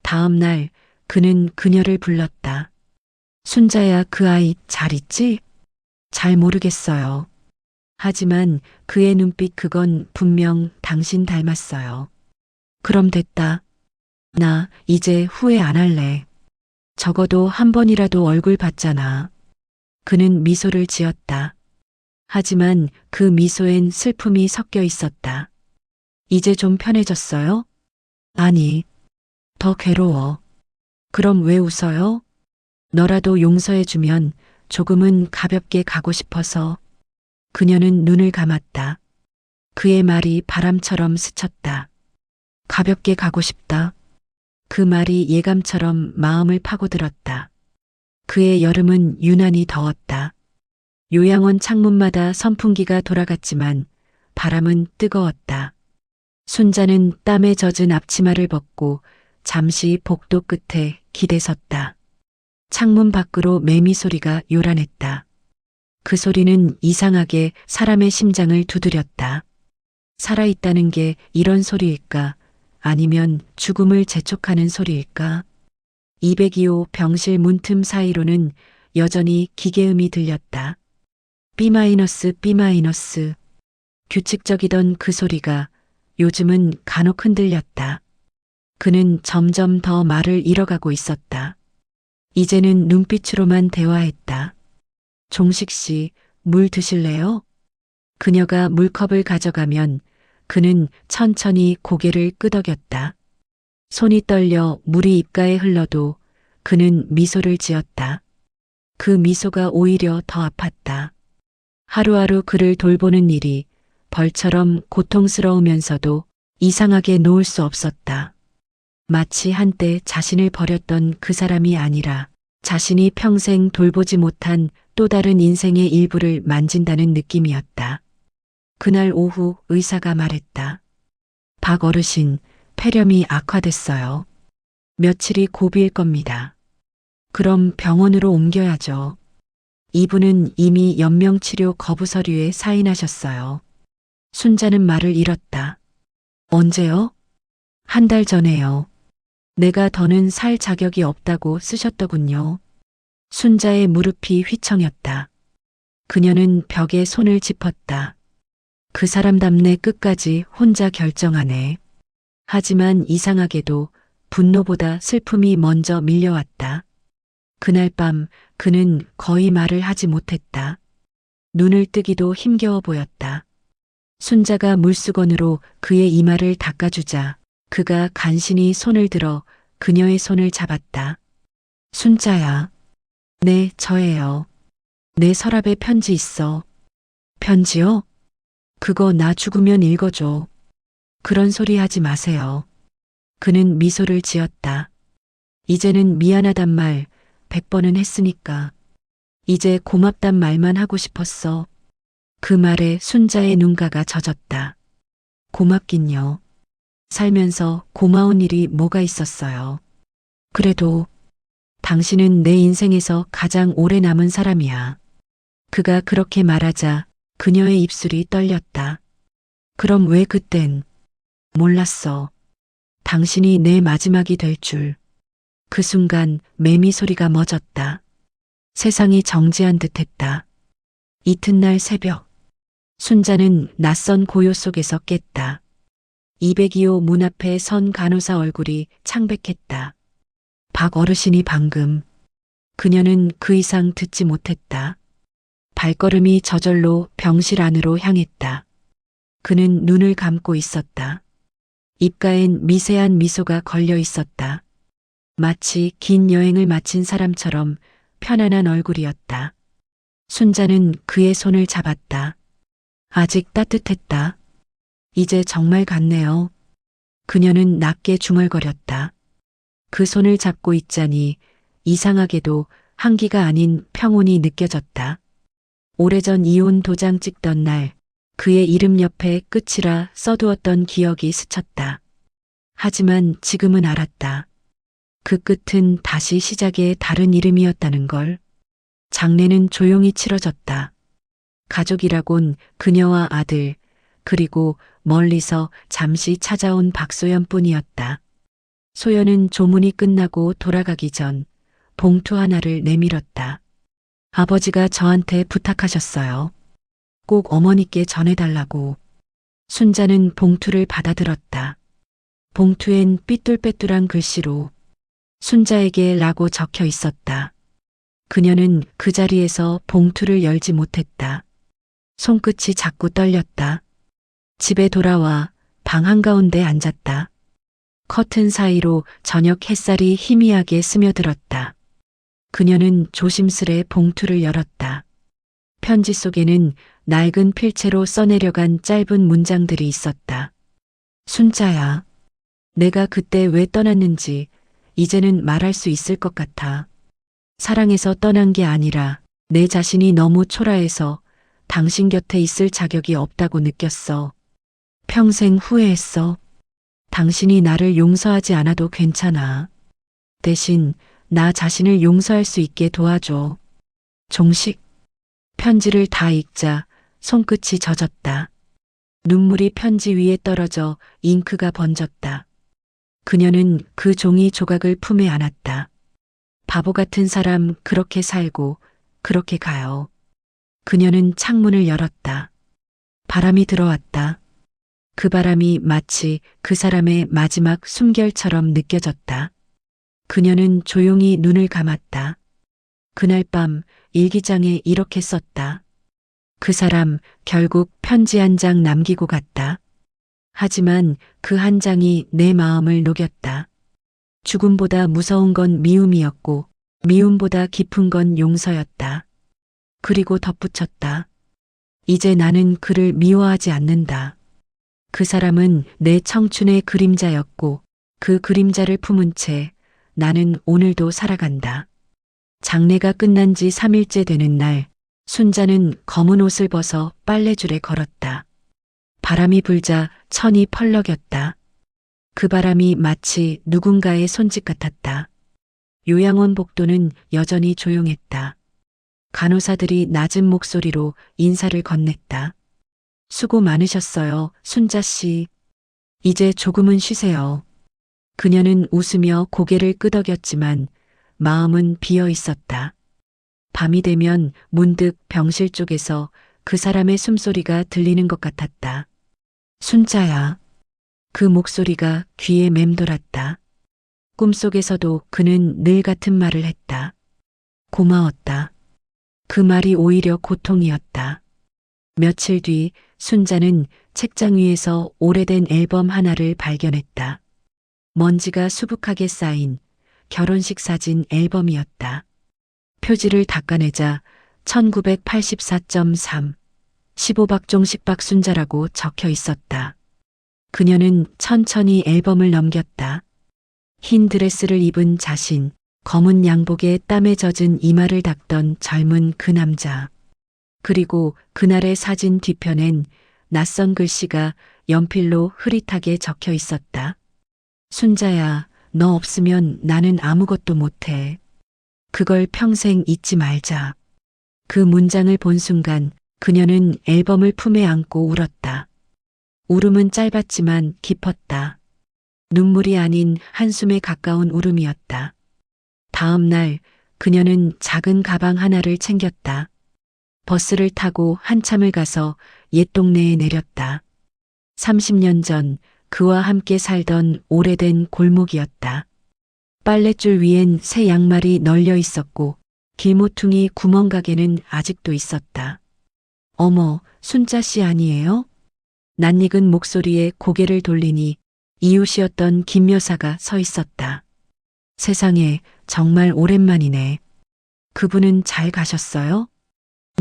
다음 날 그는 그녀를 불렀다. 순자야, 그 아이 잘 있지? 잘 모르겠어요. 하지만 그의 눈빛 그건 분명 당신 닮았어요. 그럼 됐다. 나 이제 후회 안 할래. 적어도 한 번이라도 얼굴 봤잖아. 그는 미소를 지었다. 하지만 그 미소엔 슬픔이 섞여 있었다. 이제 좀 편해졌어요? 아니, 더 괴로워. 그럼 왜 웃어요? 너라도 용서해주면 조금은 가볍게 가고 싶어서. 그녀는 눈을 감았다. 그의 말이 바람처럼 스쳤다. 가볍게 가고 싶다. 그 말이 예감처럼 마음을 파고들었다. 그의 여름은 유난히 더웠다. 요양원 창문마다 선풍기가 돌아갔지만 바람은 뜨거웠다. 순자는 땀에 젖은 앞치마를 벗고 잠시 복도 끝에 기대섰다. 창문 밖으로 매미 소리가 요란했다. 그 소리는 이상하게 사람의 심장을 두드렸다. 살아있다는 게 이런 소리일까? 아니면 죽음을 재촉하는 소리일까? 202호 병실 문틈 사이로는 여전히 기계음이 들렸다. B-, B-. 규칙적이던 그 소리가 요즘은 간혹 흔들렸다. 그는 점점 더 말을 잃어가고 있었다. 이제는 눈빛으로만 대화했다. 종식 씨, 물 드실래요? 그녀가 물컵을 가져가면 그는 천천히 고개를 끄덕였다. 손이 떨려 물이 입가에 흘러도 그는 미소를 지었다. 그 미소가 오히려 더 아팠다. 하루하루 그를 돌보는 일이 벌처럼 고통스러우면서도 이상하게 놓을 수 없었다. 마치 한때 자신을 버렸던 그 사람이 아니라 자신이 평생 돌보지 못한 또 다른 인생의 일부를 만진다는 느낌이었다. 그날 오후 의사가 말했다. 박 어르신, 폐렴이 악화됐어요. 며칠이 고비일 겁니다. 그럼 병원으로 옮겨야죠. 이분은 이미 연명치료 거부 서류에 사인하셨어요. 순자는 말을 잃었다. 언제요? 한 달 전에요. 내가 더는 살 자격이 없다고 쓰셨더군요. 순자의 무릎이 휘청였다. 그녀는 벽에 손을 짚었다. 그 사람답네 끝까지 혼자 결정하네. 하지만 이상하게도 분노보다 슬픔이 먼저 밀려왔다. 그날 밤 그는 거의 말을 하지 못했다. 눈을 뜨기도 힘겨워 보였다. 순자가 물수건으로 그의 이마를 닦아주자 그가 간신히 손을 들어 그녀의 손을 잡았다. 순자야. 네, 저예요. 내 서랍에 편지 있어. 편지요? 그거 나 죽으면 읽어줘. 그런 소리 하지 마세요. 그는 미소를 지었다. 이제는 미안하단 말 100번은 했으니까. 이제 고맙단 말만 하고 싶었어. 그 말에 순자의 눈가가 젖었다. 고맙긴요. 살면서 고마운 일이 뭐가 있었어요. 그래도 당신은 내 인생에서 가장 오래 남은 사람이야. 그가 그렇게 말하자 그녀의 입술이 떨렸다. 그럼 왜 그땐? 몰랐어. 당신이 내 마지막이 될 줄. 그 순간 매미 소리가 멎었다. 세상이 정지한 듯했다. 이튿날 새벽. 순자는 낯선 고요 속에서 깼다. 202호 문 앞에 선 간호사 얼굴이 창백했다. 박 어르신이 방금. 그녀는 그 이상 듣지 못했다. 발걸음이 저절로 병실 안으로 향했다. 그는 눈을 감고 있었다. 입가엔 미세한 미소가 걸려 있었다. 마치 긴 여행을 마친 사람처럼 편안한 얼굴이었다. 순자는 그의 손을 잡았다. 아직 따뜻했다. 이제 정말 갔네요. 그녀는 낮게 중얼거렸다. 그 손을 잡고 있자니 이상하게도 한기가 아닌 평온이 느껴졌다. 오래전 이혼 도장 찍던 날 그의 이름 옆에 끝이라 써두었던 기억이 스쳤다. 하지만 지금은 알았다. 그 끝은 다시 시작의 다른 이름이었다는 걸. 장례는 조용히 치러졌다. 가족이라곤 그녀와 아들, 그리고 멀리서 잠시 찾아온 박소연 뿐이었다. 소연은 조문이 끝나고 돌아가기 전 봉투 하나를 내밀었다. 아버지가 저한테 부탁하셨어요. 꼭 어머니께 전해달라고. 순자는 봉투를 받아들었다. 봉투엔 삐뚤빼뚤한 글씨로 순자에게 라고 적혀 있었다. 그녀는 그 자리에서 봉투를 열지 못했다. 손끝이 자꾸 떨렸다. 집에 돌아와 방 한가운데 앉았다. 커튼 사이로 저녁 햇살이 희미하게 스며들었다. 그녀는 조심스레 봉투를 열었다. 편지 속에는 낡은 필체로 써내려간 짧은 문장들이 있었다. 순자야, 내가 그때 왜 떠났는지 이제는 말할 수 있을 것 같아. 사랑해서 떠난 게 아니라 내 자신이 너무 초라해서 당신 곁에 있을 자격이 없다고 느꼈어. 평생 후회했어. 당신이 나를 용서하지 않아도 괜찮아. 대신 나 자신을 용서할 수 있게 도와줘. 종식. 편지를 다 읽자 손끝이 젖었다. 눈물이 편지 위에 떨어져 잉크가 번졌다. 그녀는 그 종이 조각을 품에 안았다. 바보 같은 사람 그렇게 살고 그렇게 가요. 그녀는 창문을 열었다. 바람이 들어왔다. 그 바람이 마치 그 사람의 마지막 숨결처럼 느껴졌다. 그녀는 조용히 눈을 감았다. 그날 밤 일기장에 이렇게 썼다. 그 사람 결국 편지 한 장 남기고 갔다. 하지만 그 한 장이 내 마음을 녹였다. 죽음보다 무서운 건 미움이었고 미움보다 깊은 건 용서였다. 그리고 덧붙였다. 이제 나는 그를 미워하지 않는다. 그 사람은 내 청춘의 그림자였고 그 그림자를 품은 채 나는 오늘도 살아간다. 장례가 끝난 지 3일째 되는 날, 순자는 검은 옷을 벗어 빨래줄에 걸었다. 바람이 불자 천이 펄럭였다. 그 바람이 마치 누군가의 손짓 같았다. 요양원 복도는 여전히 조용했다. 간호사들이 낮은 목소리로 인사를 건넸다. 수고 많으셨어요, 순자 씨. 이제 조금은 쉬세요. 그녀는 웃으며 고개를 끄덕였지만 마음은 비어 있었다. 밤이 되면 문득 병실 쪽에서 그 사람의 숨소리가 들리는 것 같았다. 순자야. 그 목소리가 귀에 맴돌았다. 꿈속에서도 그는 늘 같은 말을 했다. 고마웠다. 그 말이 오히려 고통이었다. 며칠 뒤 순자는 책장 위에서 오래된 앨범 하나를 발견했다. 먼지가 수북하게 쌓인 결혼식 사진 앨범이었다. 표지를 닦아내자 1984.3 15박종식 박순자라고 적혀 있었다. 그녀는 천천히 앨범을 넘겼다. 흰 드레스를 입은 자신, 검은 양복에 땀에 젖은 이마를 닦던 젊은 그 남자. 그리고 그날의 사진 뒤편엔 낯선 글씨가 연필로 흐릿하게 적혀 있었다. 순자야, 너 없으면 나는 아무것도 못해. 그걸 평생 잊지 말자. 그 문장을 본 순간 그녀는 앨범을 품에 안고 울었다. 울음은 짧았지만 깊었다. 눈물이 아닌 한숨에 가까운 울음이었다. 다음 날 그녀는 작은 가방 하나를 챙겼다. 버스를 타고 한참을 가서 옛 동네에 내렸다. 30년 전 그와 함께 살던 오래된 골목이었다. 빨랫줄 위엔 새 양말이 널려 있었고 길모퉁이 구멍가게는 아직도 있었다. 어머, 순자 씨 아니에요? 낯익은 목소리에 고개를 돌리니 이웃이었던 김 여사가 서 있었다. 세상에, 정말 오랜만이네. 그분은 잘 가셨어요?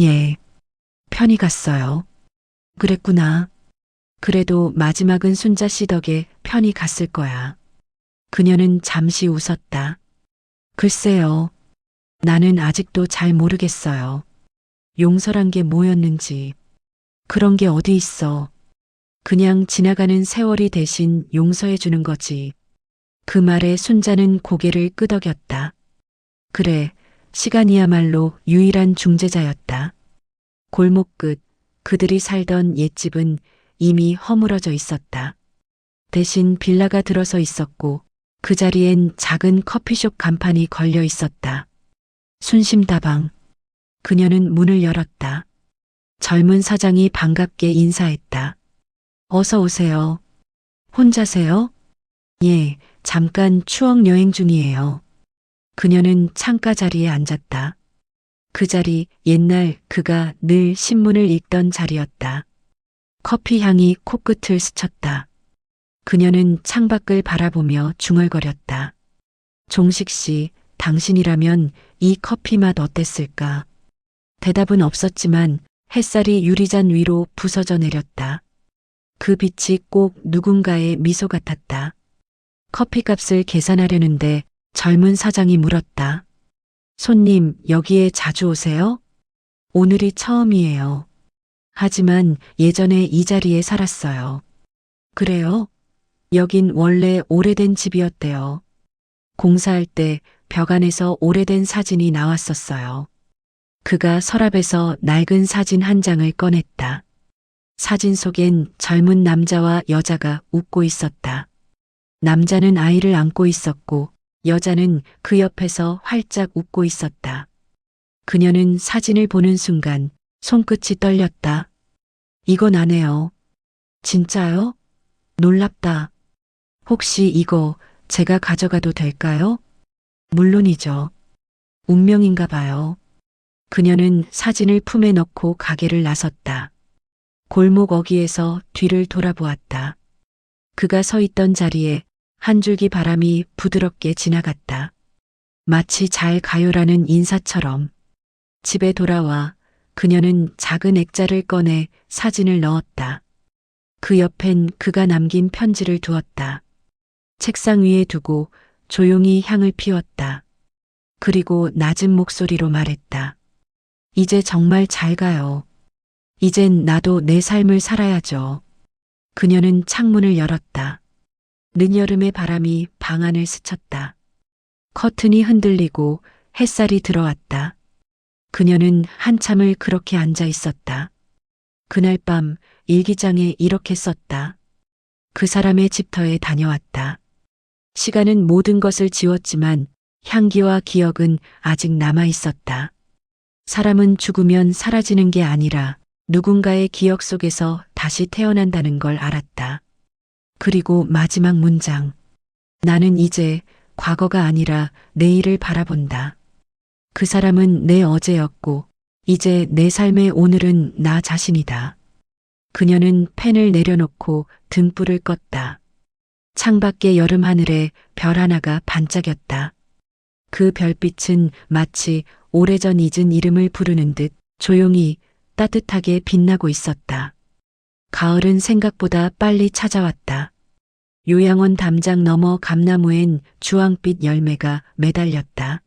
예, 편히 갔어요. 그랬구나. 그래도 마지막은 순자 씨 덕에 편히 갔을 거야. 그녀는 잠시 웃었다. 글쎄요. 나는 아직도 잘 모르겠어요. 용서란 게 뭐였는지. 그런 게 어디 있어. 그냥 지나가는 세월이 대신 용서해 주는 거지. 그 말에 순자는 고개를 끄덕였다. 그래, 시간이야말로 유일한 중재자였다. 골목 끝 그들이 살던 옛집은 이미 허물어져 있었다. 대신 빌라가 들어서 있었고 그 자리엔 작은 커피숍 간판이 걸려 있었다. 순심다방. 그녀는 문을 열었다. 젊은 사장이 반갑게 인사했다. 어서 오세요. 혼자세요? 예, 잠깐 추억 여행 중이에요. 그녀는 창가 자리에 앉았다. 그 자리 옛날 그가 늘 신문을 읽던 자리였다. 커피 향이 코끝을 스쳤다. 그녀는 창밖을 바라보며 중얼거렸다. 종식 씨, 당신이라면 이 커피 맛 어땠을까? 대답은 없었지만 햇살이 유리잔 위로 부서져 내렸다. 그 빛이 꼭 누군가의 미소 같았다. 커피값을 계산하려는데 젊은 사장이 물었다. 손님, 여기에 자주 오세요? 오늘이 처음이에요. 하지만 예전에 이 자리에 살았어요. 그래요? 여긴 원래 오래된 집이었대요. 공사할 때 벽 안에서 오래된 사진이 나왔었어요. 그가 서랍에서 낡은 사진 한 장을 꺼냈다. 사진 속엔 젊은 남자와 여자가 웃고 있었다. 남자는 아이를 안고 있었고 여자는 그 옆에서 활짝 웃고 있었다. 그녀는 사진을 보는 순간 손끝이 떨렸다. 이건 아네요. 진짜요? 놀랍다. 혹시 이거 제가 가져가도 될까요? 물론이죠. 운명인가 봐요. 그녀는 사진을 품에 넣고 가게를 나섰다. 골목 어귀에서 뒤를 돌아보았다. 그가 서 있던 자리에 한 줄기 바람이 부드럽게 지나갔다. 마치 잘 가요라는 인사처럼. 집에 돌아와 그녀는 작은 액자를 꺼내 사진을 넣었다. 그 옆엔 그가 남긴 편지를 두었다. 책상 위에 두고 조용히 향을 피웠다. 그리고 낮은 목소리로 말했다. 이제 정말 잘 가요. 이젠 나도 내 삶을 살아야죠. 그녀는 창문을 열었다. 늦여름의 바람이 방 안을 스쳤다. 커튼이 흔들리고 햇살이 들어왔다. 그녀는 한참을 그렇게 앉아 있었다. 그날 밤 일기장에 이렇게 썼다. 그 사람의 집터에 다녀왔다. 시간은 모든 것을 지웠지만 향기와 기억은 아직 남아 있었다. 사람은 죽으면 사라지는 게 아니라 누군가의 기억 속에서 다시 태어난다는 걸 알았다. 그리고 마지막 문장. 나는 이제 과거가 아니라 내일을 바라본다. 그 사람은 내 어제였고 이제 내 삶의 오늘은 나 자신이다. 그녀는 펜을 내려놓고 등불을 껐다. 창밖의 여름 하늘에 별 하나가 반짝였다. 그 별빛은 마치 오래전 잊은 이름을 부르는 듯 조용히 따뜻하게 빛나고 있었다. 가을은 생각보다 빨리 찾아왔다. 요양원 담장 너머 감나무엔 주황빛 열매가 매달렸다.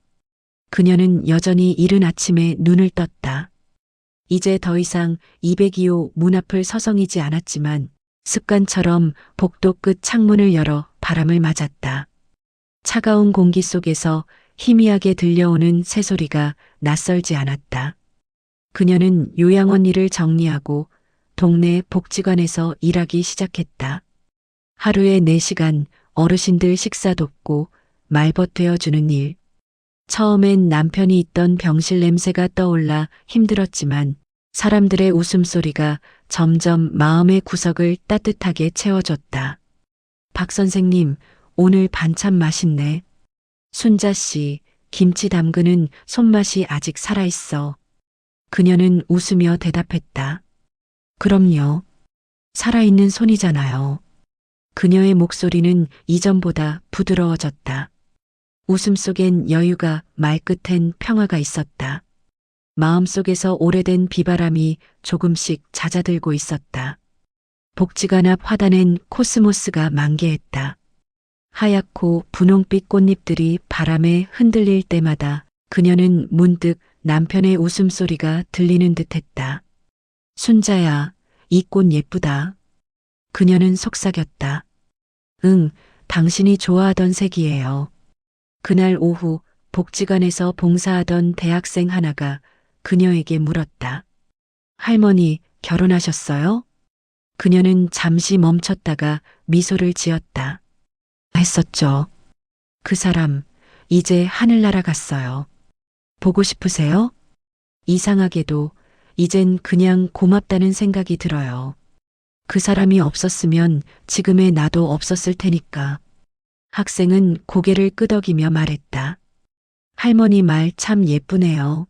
그녀는 여전히 이른 아침에 눈을 떴다. 이제 더 이상 202호 문 앞을 서성이지 않았지만 습관처럼 복도 끝 창문을 열어 바람을 맞았다. 차가운 공기 속에서 희미하게 들려오는 새소리가 낯설지 않았다. 그녀는 요양원 일을 정리하고 동네 복지관에서 일하기 시작했다. 하루에 4시간 어르신들 식사 돕고 말벗 되어주는 일. 처음엔 남편이 있던 병실 냄새가 떠올라 힘들었지만 사람들의 웃음소리가 점점 마음의 구석을 따뜻하게 채워줬다. 박 선생님, 오늘 반찬 맛있네. 순자 씨, 김치 담그는 손맛이 아직 살아있어. 그녀는 웃으며 대답했다. 그럼요. 살아있는 손이잖아요. 그녀의 목소리는 이전보다 부드러워졌다. 웃음 속엔 여유가 말끝엔 평화가 있었다. 마음속에서 오래된 비바람이 조금씩 잦아들고 있었다. 복지관 앞 화단엔 코스모스가 만개했다. 하얗고 분홍빛 꽃잎들이 바람에 흔들릴 때마다 그녀는 문득 남편의 웃음소리가 들리는 듯했다. 순자야, 이 꽃 예쁘다. 그녀는 속삭였다. 응, 당신이 좋아하던 색이에요. 그날 오후 복지관에서 봉사하던 대학생 하나가 그녀에게 물었다. 할머니, 결혼하셨어요? 그녀는 잠시 멈췄다가 미소를 지었다. 했었죠. 그 사람, 이제 하늘 날아갔어요. 보고 싶으세요? 이상하게도 이젠 그냥 고맙다는 생각이 들어요. 그 사람이 없었으면 지금의 나도 없었을 테니까. 학생은 고개를 끄덕이며 말했다. 할머니 말 참 예쁘네요.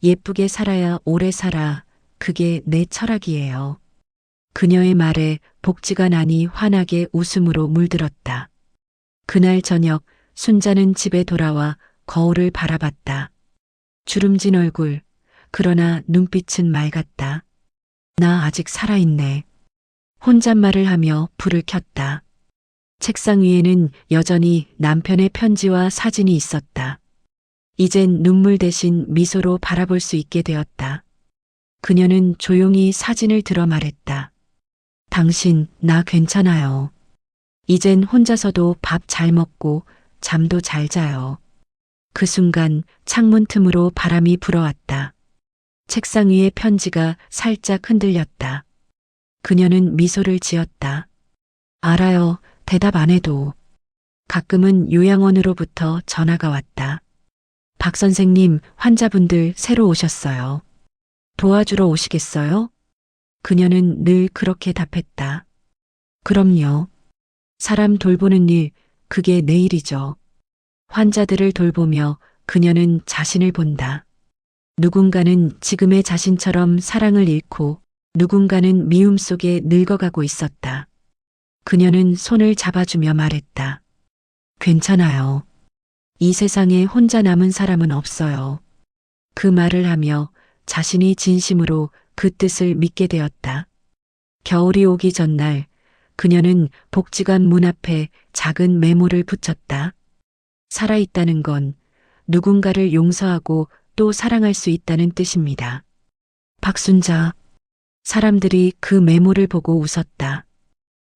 예쁘게 살아야 오래 살아. 그게 내 철학이에요. 그녀의 말에 복지관 안이 환하게 웃음으로 물들었다. 그날 저녁 순자는 집에 돌아와 거울을 바라봤다. 주름진 얼굴, 그러나 눈빛은 맑았다. 나 아직 살아있네. 혼잣말을 하며 불을 켰다. 책상 위에는 여전히 남편의 편지와 사진이 있었다. 이젠 눈물 대신 미소로 바라볼 수 있게 되었다. 그녀는 조용히 사진을 들어 말했다. 당신, 나 괜찮아요. 이젠 혼자서도 밥 잘 먹고 잠도 잘 자요. 그 순간 창문 틈으로 바람이 불어왔다. 책상 위의 편지가 살짝 흔들렸다. 그녀는 미소를 지었다. 알아요. 대답 안 해도. 가끔은 요양원으로부터 전화가 왔다. 박 선생님, 환자분들 새로 오셨어요. 도와주러 오시겠어요? 그녀는 늘 그렇게 답했다. 그럼요. 사람 돌보는 일, 그게 내 일이죠. 환자들을 돌보며 그녀는 자신을 본다. 누군가는 지금의 자신처럼 사랑을 잃고 누군가는 미움 속에 늙어가고 있었다. 그녀는 손을 잡아주며 말했다. 괜찮아요. 이 세상에 혼자 남은 사람은 없어요. 그 말을 하며 자신이 진심으로 그 뜻을 믿게 되었다. 겨울이 오기 전날 그녀는 복지관 문 앞에 작은 메모를 붙였다. 살아있다는 건 누군가를 용서하고 또 사랑할 수 있다는 뜻입니다. 박순자. 사람들이 그 메모를 보고 웃었다.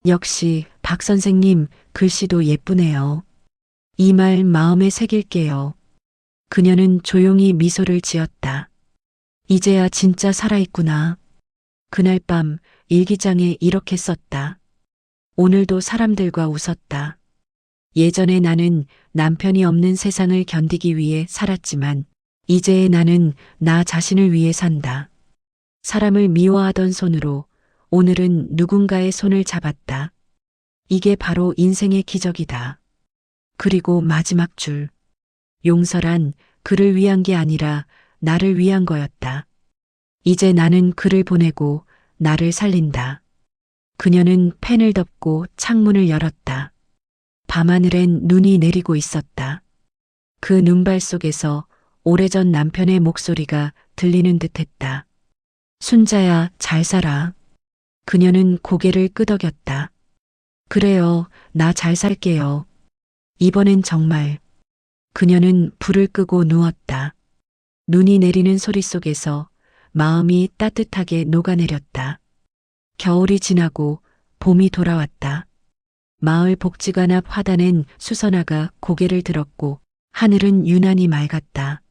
역시 박 선생님 글씨도 예쁘네요. 이 말 마음에 새길게요. 그녀는 조용히 미소를 지었다. 이제야 진짜 살아있구나. 그날 밤 일기장에 이렇게 썼다. 오늘도 사람들과 웃었다. 예전에 나는 남편이 없는 세상을 견디기 위해 살았지만 이제의 나는 나 자신을 위해 산다. 사람을 미워하던 손으로 오늘은 누군가의 손을 잡았다. 이게 바로 인생의 기적이다. 그리고 마지막 줄. 용서란 그를 위한 게 아니라 나를 위한 거였다. 이제 나는 그를 보내고 나를 살린다. 그녀는 펜을 덮고 창문을 열었다. 밤하늘엔 눈이 내리고 있었다. 그 눈발 속에서 오래전 남편의 목소리가 들리는 듯했다. 순자야, 잘 살아. 그녀는 고개를 끄덕였다. 그래요, 나 잘 살게요. 이번엔 정말. 그녀는 불을 끄고 누웠다. 눈이 내리는 소리 속에서 마음이 따뜻하게 녹아내렸다. 겨울이 지나고 봄이 돌아왔다. 마을 복지관 앞 화단엔 수선화가 고개를 들었고 하늘은 유난히 맑았다.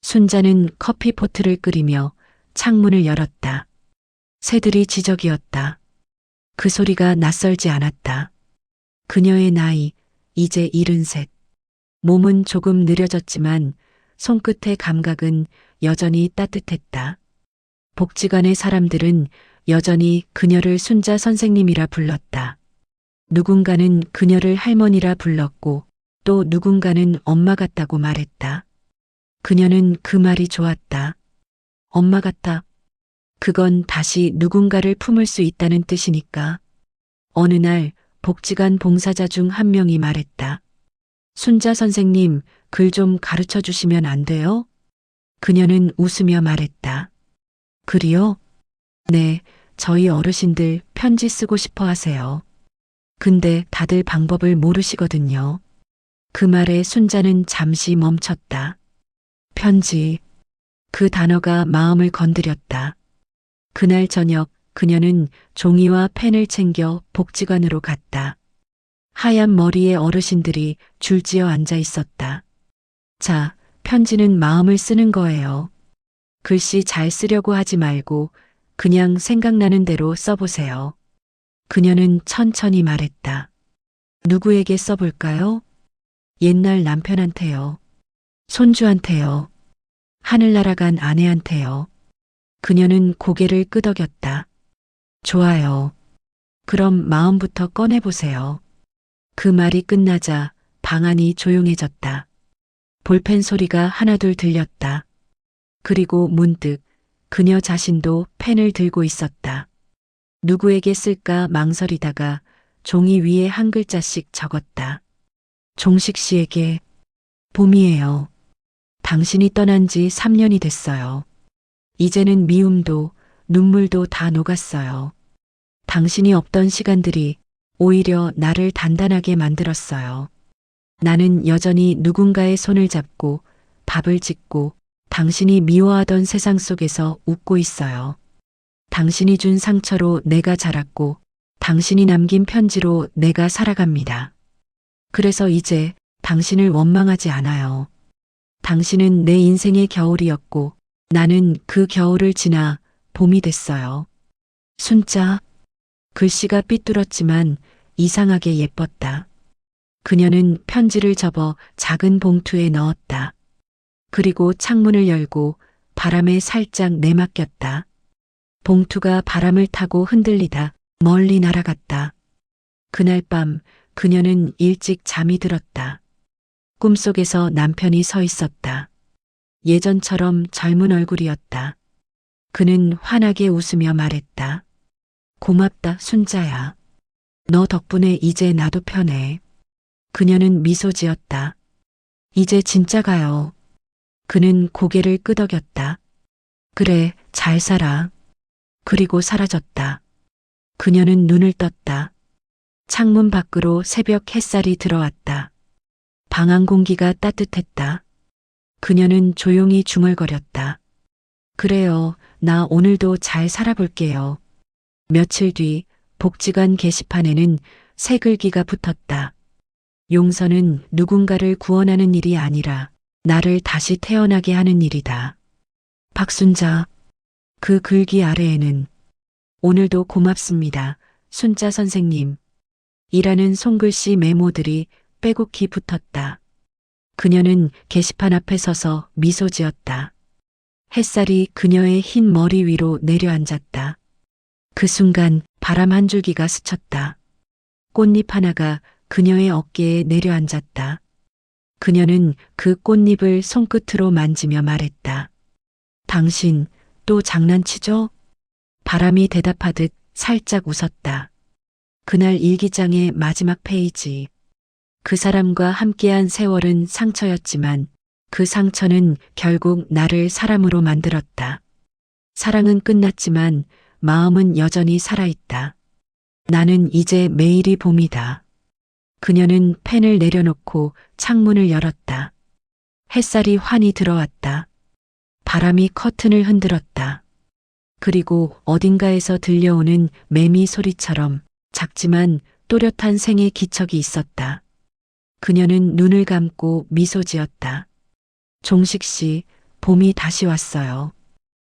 순자는 커피포트를 끓이며 창문을 열었다. 새들이 지저귀었다. 그 소리가 낯설지 않았다. 그녀의 나이 이제 73. 몸은 조금 느려졌지만 손끝의 감각은 여전히 따뜻했다. 복지관의 사람들은 여전히 그녀를 순자 선생님이라 불렀다. 누군가는 그녀를 할머니라 불렀고 또 누군가는 엄마 같다고 말했다. 그녀는 그 말이 좋았다. 엄마 같다. 그건 다시 누군가를 품을 수 있다는 뜻이니까. 어느 날 복지관 봉사자 중 한 명이 말했다. 순자 선생님, 글 좀 가르쳐 주시면 안 돼요? 그녀는 웃으며 말했다. 글이요? 네, 저희 어르신들 편지 쓰고 싶어 하세요. 근데 다들 방법을 모르시거든요. 그 말에 순자는 잠시 멈췄다. 편지. 그 단어가 마음을 건드렸다. 그날 저녁 그녀는 종이와 펜을 챙겨 복지관으로 갔다. 하얀 머리의 어르신들이 줄지어 앉아 있었다. 자, 편지는 마음을 쓰는 거예요. 글씨 잘 쓰려고 하지 말고 그냥 생각나는 대로 써보세요. 그녀는 천천히 말했다. 누구에게 써볼까요? 옛날 남편한테요. 손주한테요. 하늘 날아간 아내한테요. 그녀는 고개를 끄덕였다. 좋아요. 그럼 마음부터 꺼내보세요. 그 말이 끝나자 방 안이 조용해졌다. 볼펜 소리가 하나둘 들렸다. 그리고 문득 그녀 자신도 펜을 들고 있었다. 누구에게 쓸까 망설이다가 종이 위에 한 글자씩 적었다. 종식 씨에게. 봄이에요. 당신이 떠난 지 3년이 됐어요. 이제는 미움도 눈물도 다 녹았어요. 당신이 없던 시간들이 오히려 나를 단단하게 만들었어요. 나는 여전히 누군가의 손을 잡고 밥을 짓고 당신이 미워하던 세상 속에서 웃고 있어요. 당신이 준 상처로 내가 자랐고 당신이 남긴 편지로 내가 살아갑니다. 그래서 이제 당신을 원망하지 않아요. 당신은 내 인생의 겨울이었고 나는 그 겨울을 지나 봄이 됐어요. 순자. 글씨가 삐뚤었지만 이상하게 예뻤다. 그녀는 편지를 접어 작은 봉투에 넣었다. 그리고 창문을 열고 바람에 살짝 내맡겼다. 봉투가 바람을 타고 흔들리다 멀리 날아갔다. 그날 밤 그녀는 일찍 잠이 들었다. 꿈속에서 남편이 서 있었다. 예전처럼 젊은 얼굴이었다. 그는 환하게 웃으며 말했다. 고맙다, 순자야. 너 덕분에 이제 나도 편해. 그녀는 미소 지었다. 이제 진짜 가요. 그는 고개를 끄덕였다. 그래, 잘 살아. 그리고 사라졌다. 그녀는 눈을 떴다. 창문 밖으로 새벽 햇살이 들어왔다. 방 안 공기가 따뜻했다. 그녀는 조용히 중얼거렸다. 그래요, 나 오늘도 잘 살아볼게요. 며칠 뒤 복지관 게시판에는 새 글귀가 붙었다. 용서는 누군가를 구원하는 일이 아니라 나를 다시 태어나게 하는 일이다. 박순자. 그 글귀 아래에는 오늘도 고맙습니다, 순자 선생님. 이라는 손글씨 메모들이 빼곡히 붙었다. 그녀는 게시판 앞에 서서 미소 지었다. 햇살이 그녀의 흰 머리 위로 내려앉았다. 그 순간 바람 한 줄기가 스쳤다. 꽃잎 하나가 그녀의 어깨에 내려앉았다. 그녀는 그 꽃잎을 손끝으로 만지며 말했다. 당신 또 장난치죠? 바람이 대답하듯 살짝 웃었다. 그날 일기장의 마지막 페이지. 그 사람과 함께한 세월은 상처였지만 그 상처는 결국 나를 사람으로 만들었다. 사랑은 끝났지만 마음은 여전히 살아있다. 나는 이제 매일이 봄이다. 그녀는 펜을 내려놓고 창문을 열었다. 햇살이 환히 들어왔다. 바람이 커튼을 흔들었다. 그리고 어딘가에서 들려오는 매미 소리처럼 작지만 또렷한 생의 기척이 있었다. 그녀는 눈을 감고 미소 지었다. 종식 씨, 봄이 다시 왔어요.